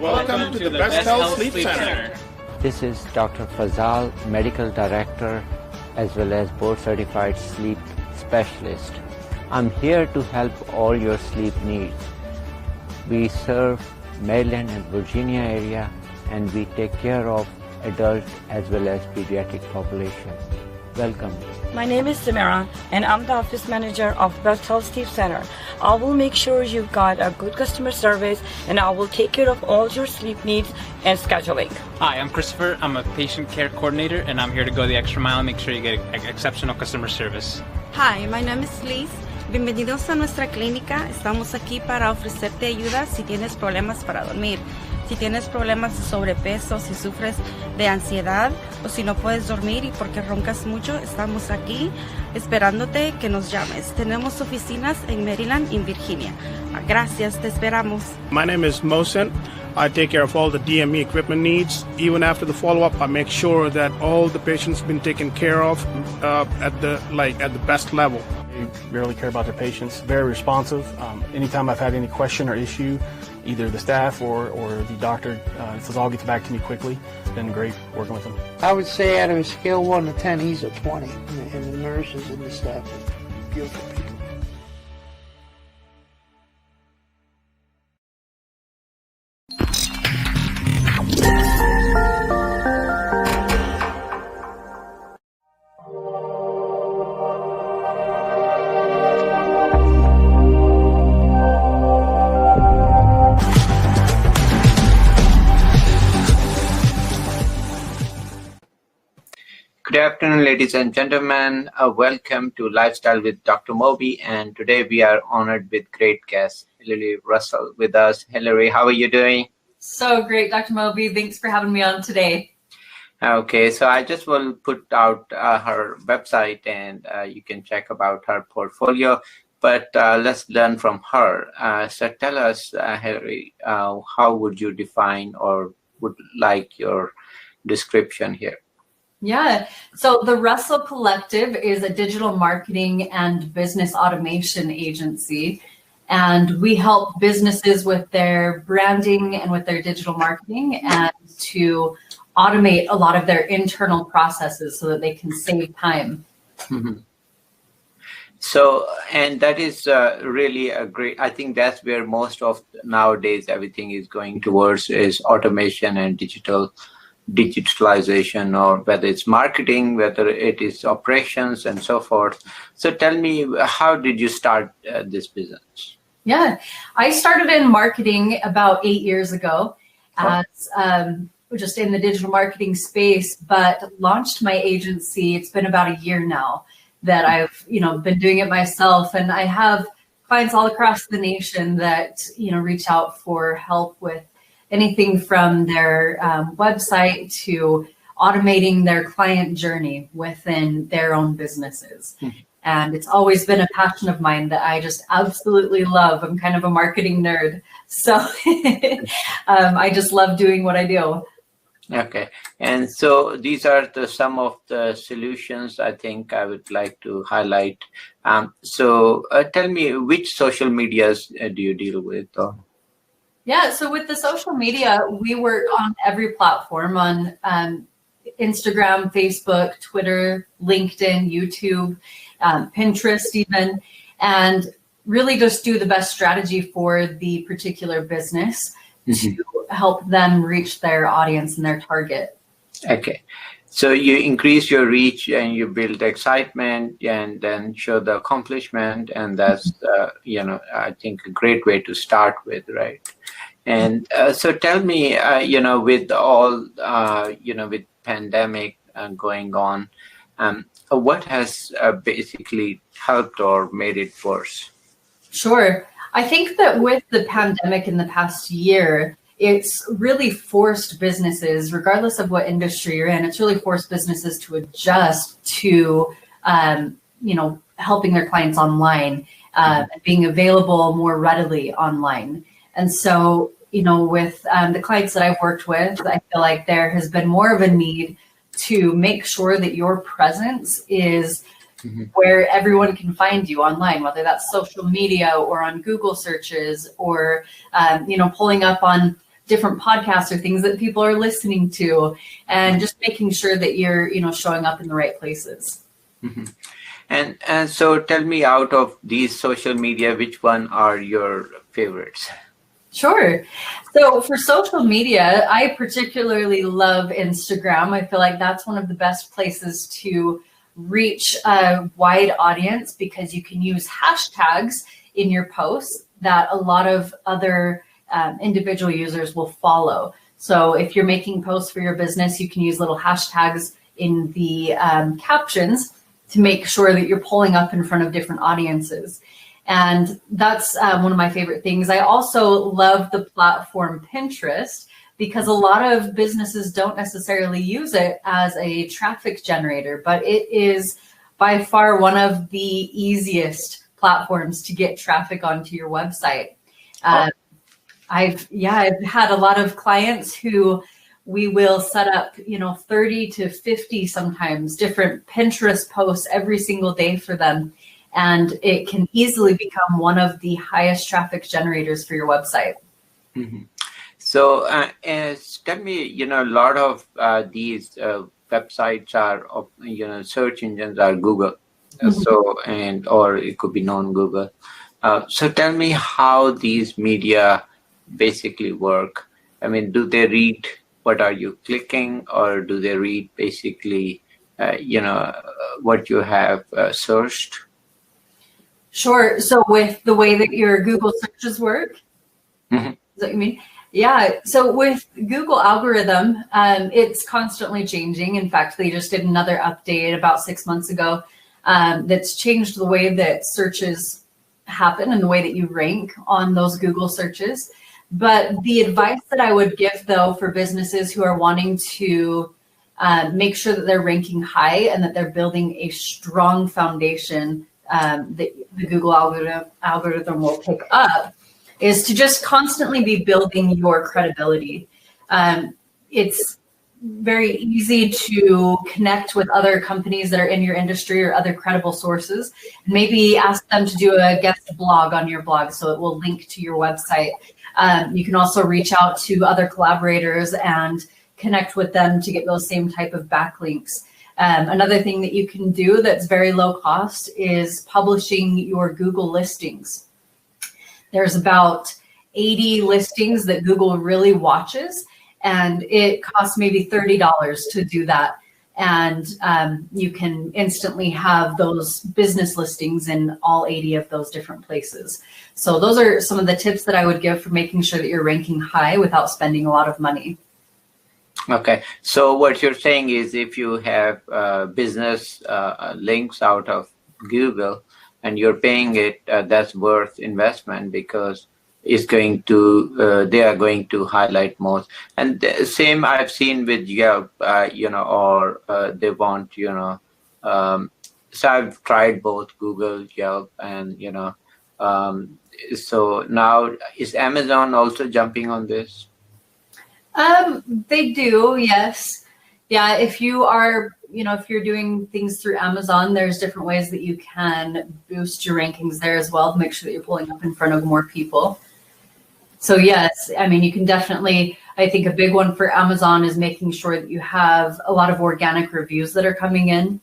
Welcome to the Best Health Sleep Center. This is Dr. Fazal, Medical Director, as well as Board Certified Sleep Specialist. I'm here to help all your sleep needs. We serve Maryland and Virginia area, and we take care of adult as well as pediatric population. Welcome. My name is Samara, and I'm the office manager of Best Health Sleep Center. I will make sure you've got a good customer service, and I will take care of all your sleep needs and scheduling. Hi, I'm Christopher. I'm a patient care coordinator, and I'm here to go the extra mile and make sure you get exceptional customer service. Hi, my name is Liz. Bienvenidos a nuestra clínica. Estamos aquí para ofrecerte ayuda si tienes problemas para dormir. Si tienes problemas de sobrepeso, si sufres de ansiedad o si no puedes dormir y porque roncas mucho, estamos aquí esperándote que nos llames. Tenemos oficinas en Maryland y en Virginia. Gracias, te esperamos. My name is Mohsen. I take care of all the DME equipment needs. Even after the follow-up, I make sure that all the patients have been taken care of at the best level. They really care about their patients, very responsive. Anytime I've had any question or issue, either the staff or the doctor Fazal gets back to me quickly. It's been great working with them. I would say out of a scale 1 to 10, he's a 20, and the nurses and the staff are beautiful people. Good afternoon, ladies and gentlemen. Welcome to Lifestyle with Dr. Moby, and today we are honored with great guest Hillary Russell with us. Hillary, how are you doing? So great, Dr. Moby. Thanks for having me on today. Okay, so I just will put out her website, and you can check about her portfolio. But let's learn from her. So tell us, Hillary, how would you define or would like your description here? Yeah, so the Russell Collective is a digital marketing and business automation agency, and we help businesses with their branding and with their digital marketing and to automate a lot of their internal processes so that they can save time. Mm-hmm. So, and that is really a great, I think that's where most of nowadays everything is going towards is automation and digitalization, or whether it's marketing, whether it is operations and so forth. So tell me, how did you start this business? Yeah, I started in marketing about 8 years ago as just in the digital marketing space, but launched my agency. It's been about a year now. that I've, been doing it myself. And I have clients all across the nation that, reach out for help with anything from their website to automating their client journey within their own businesses. And it's always been a passion of mine that I just absolutely love. I'm kind of a marketing nerd. So I just love doing what I do. Okay. And so these are some of the solutions I think I would like to highlight. So tell me, which social medias do you deal with? Yeah, so with the social media, we work on every platform, on Instagram, Facebook, Twitter, LinkedIn, YouTube, Pinterest even, and really just do the best strategy for the particular business to help them reach their audience and their target. Okay. So you increase your reach and you build excitement and then show the accomplishment. And that's, I think a great way to start with, right? And so tell me, with all, with pandemic going on, what has basically helped or made it worse? Sure. I think that with the pandemic in the past year, it's really forced businesses, regardless of what industry you're in, it's really forced businesses to adjust to, helping their clients online, being available more readily online. And so, with the clients that I've worked with, I feel like there has been more of a need to make sure that your presence is where everyone can find you online, whether that's social media or on Google searches or, pulling up on different podcasts or things that people are listening to, and just making sure that you're, showing up in the right places. And so tell me, out of these social media, which one are your favorites? Sure. So for social media, I particularly love Instagram. I feel like that's one of the best places to reach a wide audience because you can use hashtags in your posts that a lot of other individual users will follow. So if you're making posts for your business, you can use little hashtags in the captions to make sure that you're pulling up in front of different audiences. And that's one of my favorite things. I also love the platform Pinterest because a lot of businesses don't necessarily use it as a traffic generator, but it is by far one of the easiest platforms to get traffic onto your website. I've had a lot of clients who we will set up, 30 to 50 sometimes different Pinterest posts every single day for them. And it can easily become one of the highest traffic generators for your website. So tell me, a lot of these websites are, search engines are Google. Or it could be non-Google. So tell me how these media basically work. I mean, do they read what are you clicking, or do they read basically, what you have searched? Sure. So with the way that your Google searches work, is that what you mean? Yeah. So with Google algorithm, it's constantly changing. In fact, they just did another update about 6 months ago that's changed the way that searches happen and the way that you rank on those Google searches. But the advice that I would give, though, for businesses who are wanting to make sure that they're ranking high and that they're building a strong foundation that the Google algorithm will pick up, is to just constantly be building your credibility. It's very easy to connect with other companies that are in your industry or other credible sources. Maybe ask them to do a guest blog on your blog so it will link to your website. You can also reach out to other collaborators and connect with them to get those same type of backlinks. Another thing that you can do that's very low cost is publishing your Google listings. There's about 80 listings that Google really watches, and it costs maybe $30 to do that. And you can instantly have those business listings in all 80 of those different places. So those are some of the tips that I would give for making sure that you're ranking high without spending a lot of money. Okay, so what you're saying is if you have business links out of Google and you're paying it, that's worth investment because it's going to, they are going to highlight most. And the same I've seen with Yelp, or they want, so I've tried both Google, Yelp, and, so now is Amazon also jumping on this? They do, yes. Yeah, if you are, if you're doing things through Amazon, there's different ways that you can boost your rankings there as well to make sure that you're pulling up in front of more people. So yes, I mean, you can definitely, I think a big one for Amazon is making sure that you have a lot of organic reviews that are coming in.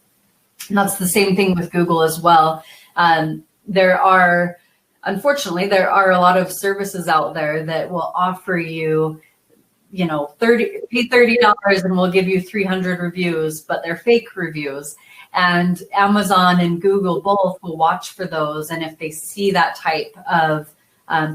And that's the same thing with Google as well. Unfortunately, there are a lot of services out there that will offer you, pay $30 and we'll give you 300 reviews, but they're fake reviews. And Amazon and Google both will watch for those. And if they see that type of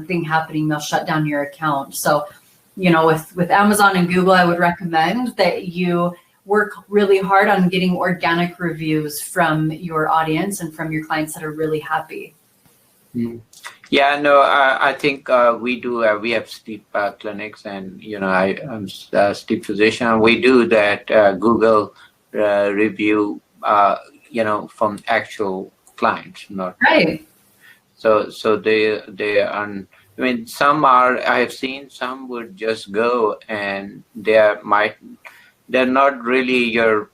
thing happening, they'll shut down your account. So, with Amazon and Google, I would recommend that you work really hard on getting organic reviews from your audience and from your clients that are really happy. Yeah, no, I think we do. We have sleep clinics, and I'm a sleep physician. We do that Google review, from actual clients, not right. So they are. I mean, some are. I have seen some would just go, and they're not really your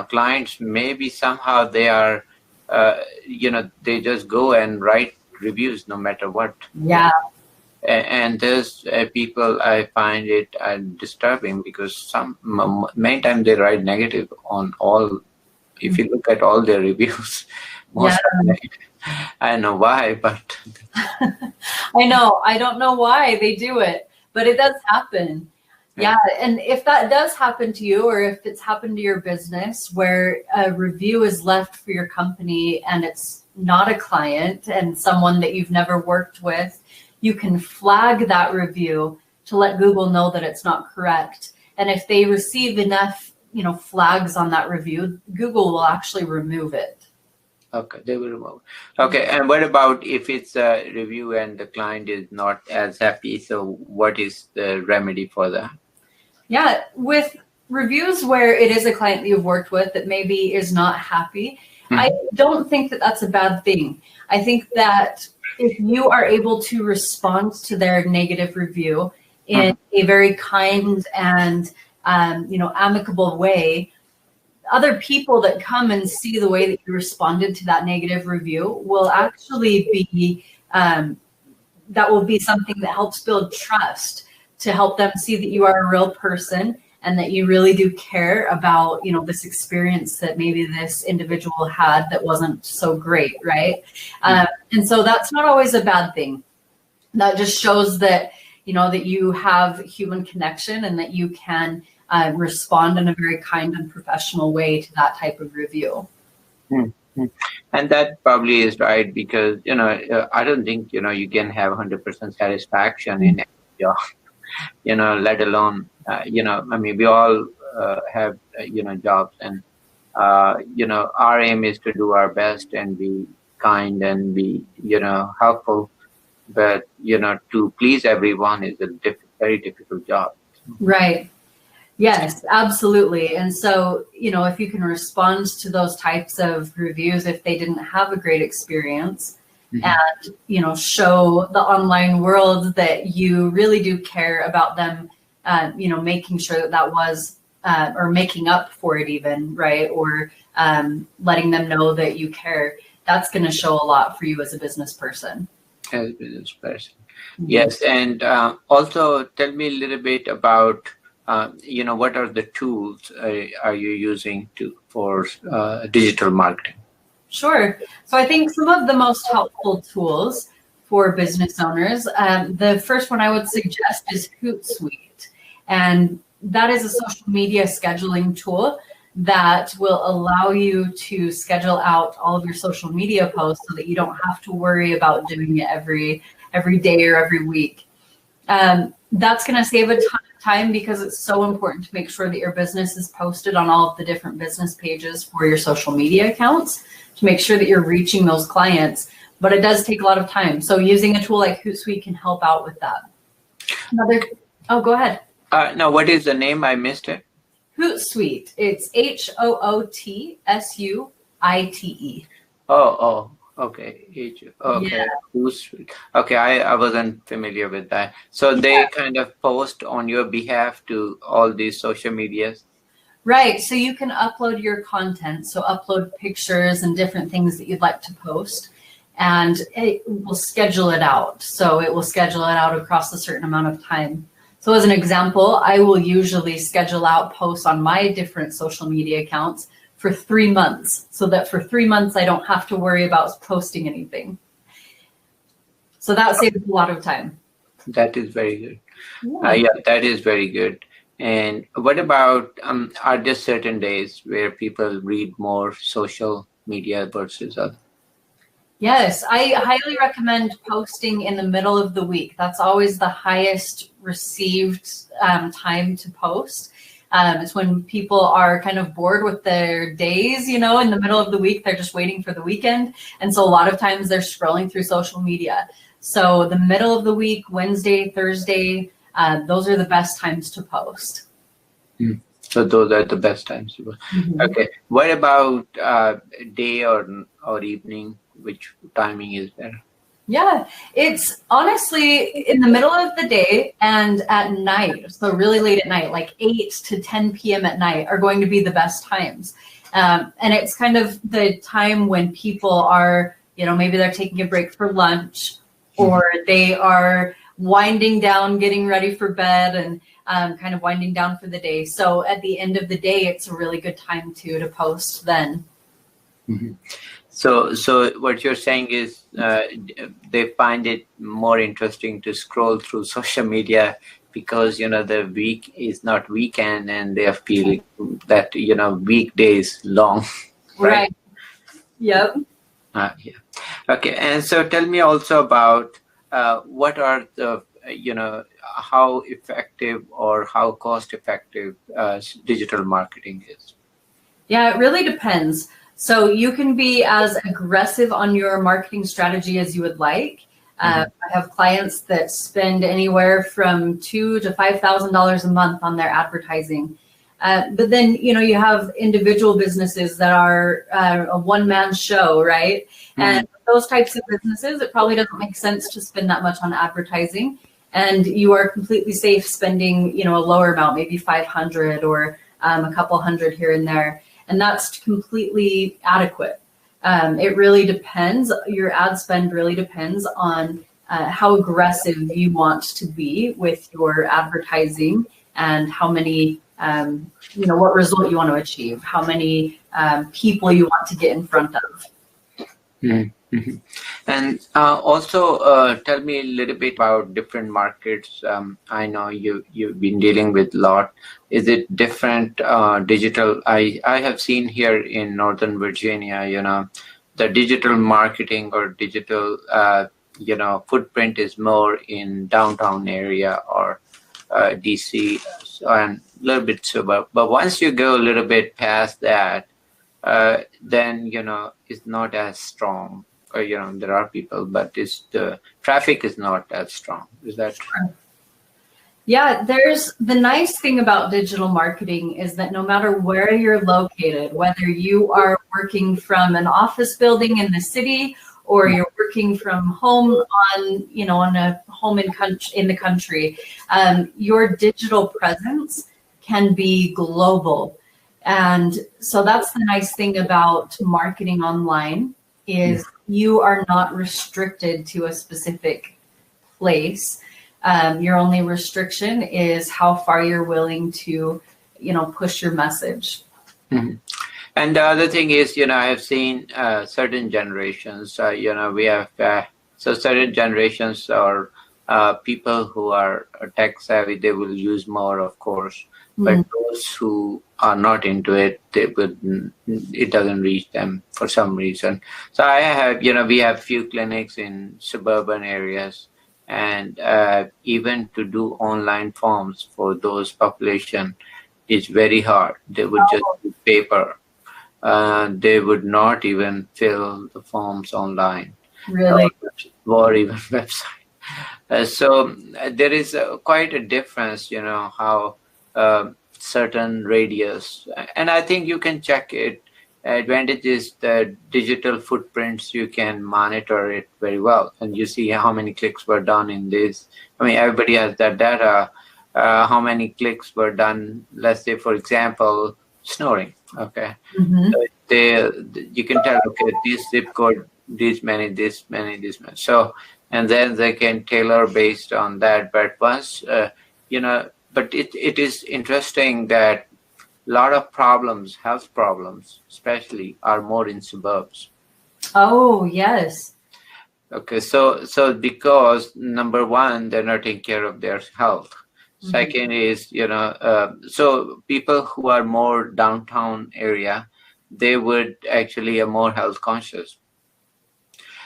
clients. Maybe somehow they are. They just go and write reviews no matter what. Yeah. And there's people, I find it disturbing because many times they write negative on all. If you look at all their reviews, most are negative. I don't know why, but I know. I don't know why they do it, but it does happen. Yeah, and if that does happen to you, or if it's happened to your business where a review is left for your company and it's not a client and someone that you've never worked with, you can flag that review to let Google know that it's not correct. And if they receive enough, flags on that review, Google will actually remove it. Okay, they will remove. Okay, and what about if it's a review and the client is not as happy? So what is the remedy for that? Yeah, with reviews where it is a client that you've worked with that maybe is not happy, I don't think that that's a bad thing. I think that if you are able to respond to their negative review in a very kind and amicable way, other people that come and see the way that you responded to that negative review will actually be, that will be something that helps build trust, to help them see that you are a real person and that you really do care about, this experience that maybe this individual had that wasn't so great, right? And so that's not always a bad thing. That just shows that, that you have human connection and that you can respond in a very kind and professional way to that type of review. And that probably is right because, I don't think, you can have 100% satisfaction in a job. Let alone, we all have, jobs and, our aim is to do our best and be kind and be, helpful. But, to please everyone is a very difficult job. Right. Yes, absolutely. And so, if you can respond to those types of reviews, if they didn't have a great experience, and, show the online world that you really do care about them, making sure that was, or making up for it even, right? Or letting them know that you care, that's going to show a lot for you as a business person. As a business person. Yes. And also tell me a little bit about, what are the tools are you using for digital marketing? Sure. So I think some of the most helpful tools for business owners, the first one I would suggest is Hootsuite. And that is a social media scheduling tool that will allow you to schedule out all of your social media posts so that you don't have to worry about doing it every day or every week. That's going to save a ton of time because it's so important to make sure that your business is posted on all of the different business pages for your social media accounts to make sure that you're reaching those clients. But it does take a lot of time. So using a tool like Hootsuite can help out with that. Go ahead. No, what is the name? I missed it. Hootsuite. It's HOOTSUITE. Oh, okay. Okay. Yeah. Hootsuite. Okay, I wasn't familiar with that. So they kind of post on your behalf to all these social medias? Right. So you can upload your content. So upload pictures and different things that you'd like to post. And it will schedule it out. So it will schedule it out across a certain amount of time. So as an example, I will usually schedule out posts on my different social media accounts for 3 months, so that for 3 months, I don't have to worry about posting anything. So that saves a lot of time. That is very good. Yeah, that is very good. And what about, are there certain days where people read more social media versus others? Yes, I highly recommend posting in the middle of the week. That's always the highest received time to post. It's when people are kind of bored with their days, in the middle of the week, they're just waiting for the weekend. And so a lot of times they're scrolling through social media. So the middle of the week, Wednesday, Thursday, those are the best times to post. So those are the best times. Mm-hmm. Okay. What about day or evening? Which timing is there? Yeah, it's honestly in the middle of the day and at night. So really late at night, like 8 to 10 p.m. at night are going to be the best times. And it's kind of the time when people are, maybe they're taking a break for lunch or they are winding down, getting ready for bed and kind of winding down for the day. So at the end of the day, it's a really good time to post then. Mm-hmm. So what you're saying is they find it more interesting to scroll through social media because, the week is not weekend and they are feeling that, weekdays long. Right. Yep. Yeah. Okay. And so tell me also about what are the, how effective or how cost effective digital marketing is? Yeah, it really depends. So you can be as aggressive on your marketing strategy as you would like. I have clients that spend anywhere from $2,000 to $5,000 a month on their advertising. But then, you have individual businesses that are a one-man show, right? And those types of businesses, it probably doesn't make sense to spend that much on advertising. And you are completely safe spending, a lower amount, maybe 500 or a couple hundred here and there. And that's completely adequate. It really depends. Your ad spend really depends on how aggressive you want to be with your advertising and how many, what result you want to achieve, how many people you want to get in front of. Mm-hmm. And also tell me a little bit about different markets. I know you've been dealing with a lot. Is it different digital? I have seen here in Northern Virginia, the digital marketing or digital, footprint is more in downtown area or DC and a little bit suburb. But once you go a little bit past that, then, it's not as strong. There are people, but the traffic is not as strong. Is that true? Yeah, the nice thing about digital marketing is that no matter where you're located, whether you are working from an office building in the city or you're working from home on a home in the country, your digital presence can be global. And so that's the nice thing about marketing online is you are not restricted to a specific place. Your only restriction is how far you're willing to, push your message. Mm-hmm. And the other thing is, I have seen certain generations, we have, so certain generations are people who are tech savvy, they will use more, of course. But those who are not into it, it doesn't reach them for some reason. So I have, we have few clinics in suburban areas, And even to do online forms for those population is very hard. They would just do paper. They would not even fill the forms online. Really? Or even website. So there is quite a difference, how certain radius, and I think you can check it. Advantage is the digital footprints, you can monitor it very well, and you see how many clicks were done in this. I mean, everybody has that data, how many clicks were done, let's say, for example, snoring, okay? Mm-hmm. So you can tell, okay, this zip code, this many. So, and then they can tailor based on that. But once, but it is interesting that a lot of problems, health problems especially, are more in suburbs. Oh, yes. Okay, so because number one, they're not taking care of their health. Mm-hmm. Second is, so people who are more downtown area, they would actually are more health conscious.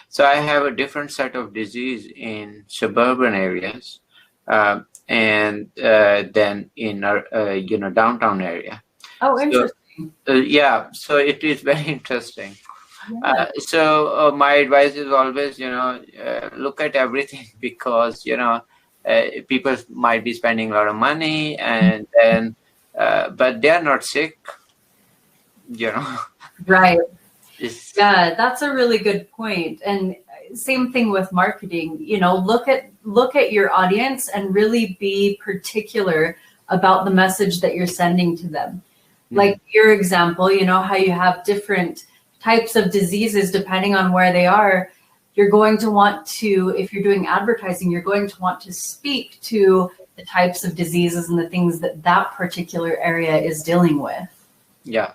So I have a different set of disease in suburban areas and then in our, downtown area. Oh, interesting. So it is very interesting. Yeah. So my advice is always, look at everything because, people might be spending a lot of money and then, but they are not sick, Right. Yeah, that's a really good point. And same thing with marketing, look at your audience and really be particular about the message that you're sending to them. Like your example, how you have different types of diseases depending on where they are. You're going to want to, if you're doing advertising, you're going to want to speak to the types of diseases and the things that particular area is dealing with. Yeah.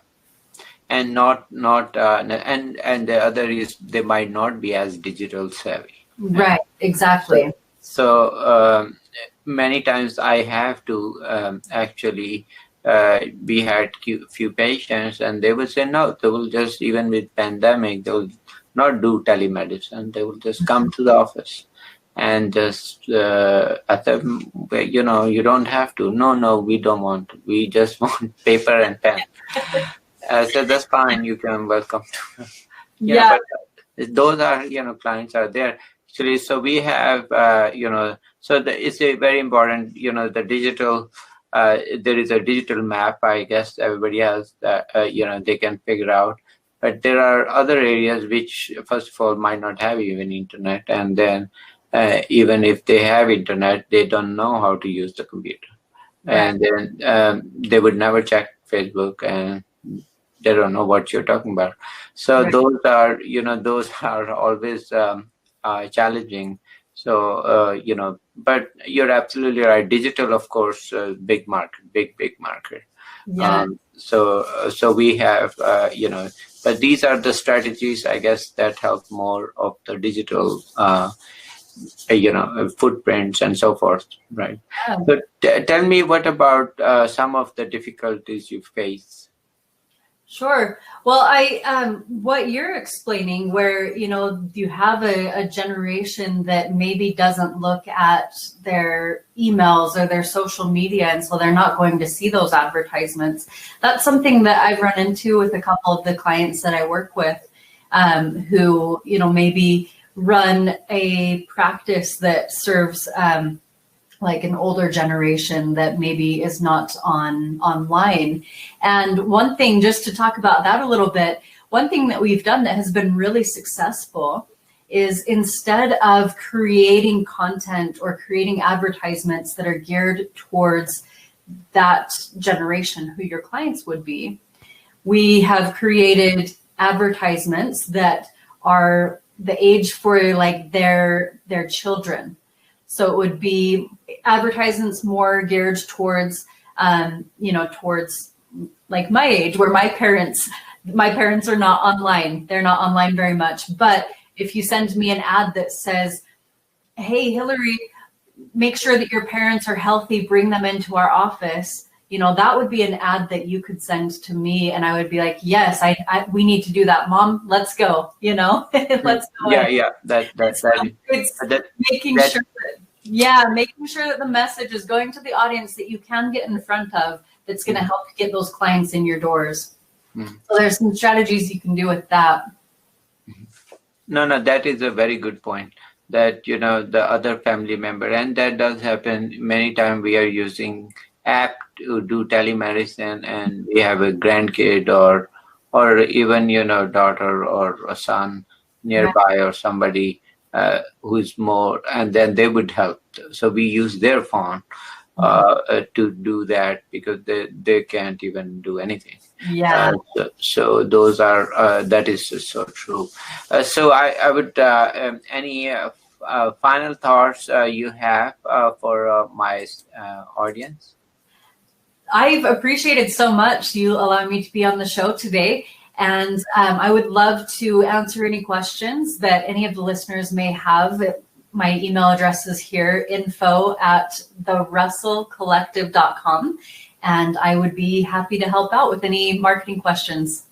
And not and the other is they might not be as digital savvy. Right, exactly. So many times I have to actually, we had few patients and they will say no, they will just, even with pandemic, they will not do telemedicine. They will just come to the office and just, at the, you don't have to. No, we don't want to. We just want paper and pen. So that's fine. You can welcome to. Yeah. But those are, clients are there. Actually, so we have, so it's a very important, the digital, there is a digital map, I guess everybody has, they can figure out. But there are other areas which, first of all, might not have even internet. And then even if they have internet, they don't know how to use the computer. Right. And then they would never check Facebook and they don't know what you're talking about. So right. those are always challenging. So, but you're absolutely right. Digital, of course, big market, big market. Yeah. So we have, but these are the strategies, I guess, that help more of the digital, footprints and so forth, right? Yeah. But tell me, what about some of the difficulties you face? Sure. Well, what you're explaining, where, you have a generation that maybe doesn't look at their emails or their social media, and so they're not going to see those advertisements. That's something that I've run into with a couple of the clients that I work with, who, maybe run a practice that serves, like an older generation that maybe is not online. And one thing, just to talk about that a little bit, one thing that we've done that has been really successful is, instead of creating content or creating advertisements that are geared towards that generation, who your clients would be, we have created advertisements that are the age for like their children. So it would be advertisements more geared towards, towards like my age, where my parents are not online. They're not online very much. But if you send me an ad that says, hey, Hillary, make sure that your parents are healthy, bring them into our office, that would be an ad that you could send to me, and I would be like, yes, we need to do that, Mom. Let's go. Let's go. Yeah. It's making sure that the message is going to the audience that you can get in front of, that's going to help get those clients in your doors. So there's some strategies you can do with that. No, that is a very good point. That, the other family member, and that does happen many times. We are using app to do telemedicine, and we have a grandkid or even, daughter or a son nearby, or somebody who's more, and then they would help. So we use their phone to do that, because they can't even do anything. Yeah. So those are that is so true. So I would any final thoughts you have for my audience? I've appreciated so much you allowing me to be on the show today. And I would love to answer any questions that any of the listeners may have. My email address is here, info@therussellcollective.com. And I would be happy to help out with any marketing questions.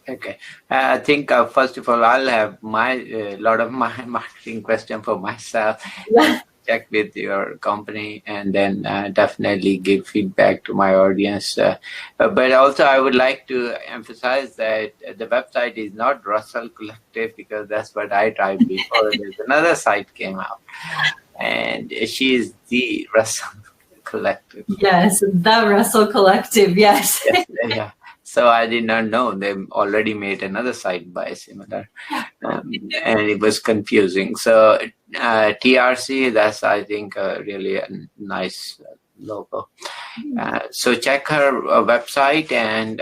Okay. I think, first of all, I'll have a lot of my marketing question for myself. Yeah. Check with your company, and then definitely give feedback to my audience. But also, I would like to emphasize that the website is not Russell Collective, because that's what I tried before. There's another site came out, and she is the Russell Collective. Yes, the Russell Collective. Yes. Yeah. So I did not know they already made another site by similar, and it was confusing. So TRC, that's, I think, really a nice logo. So check her website, and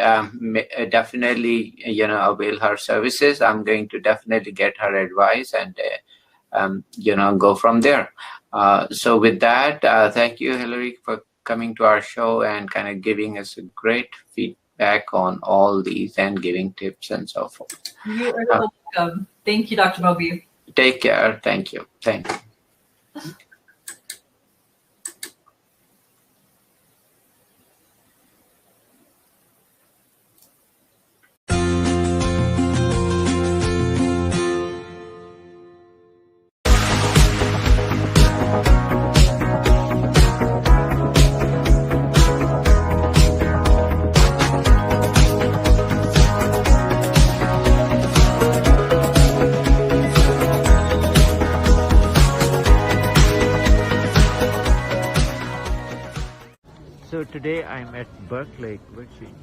definitely, avail her services. I'm going to definitely get her advice, and go from there. So with that, thank you, Hillary, for coming to our show and kind of giving us a great feedback on all these and giving tips and so forth. You are welcome. Thank you, Dr. Moby. Take care. Thank you. Thank you. So today I'm at Berkeley, Virginia.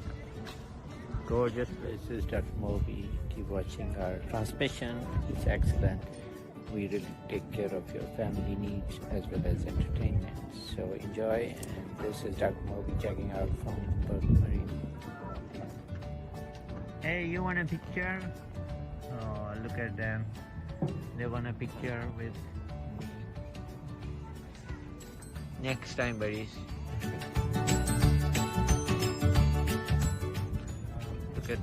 Gorgeous places, Dr. Moby. Keep watching our transmission. It's excellent. We really take care of your family needs as well as entertainment. So enjoy. And this is Dr. Moby checking out from Berkeley Marine. Hey, you want a picture? Oh, look at them. They want a picture with me. Next time, buddies.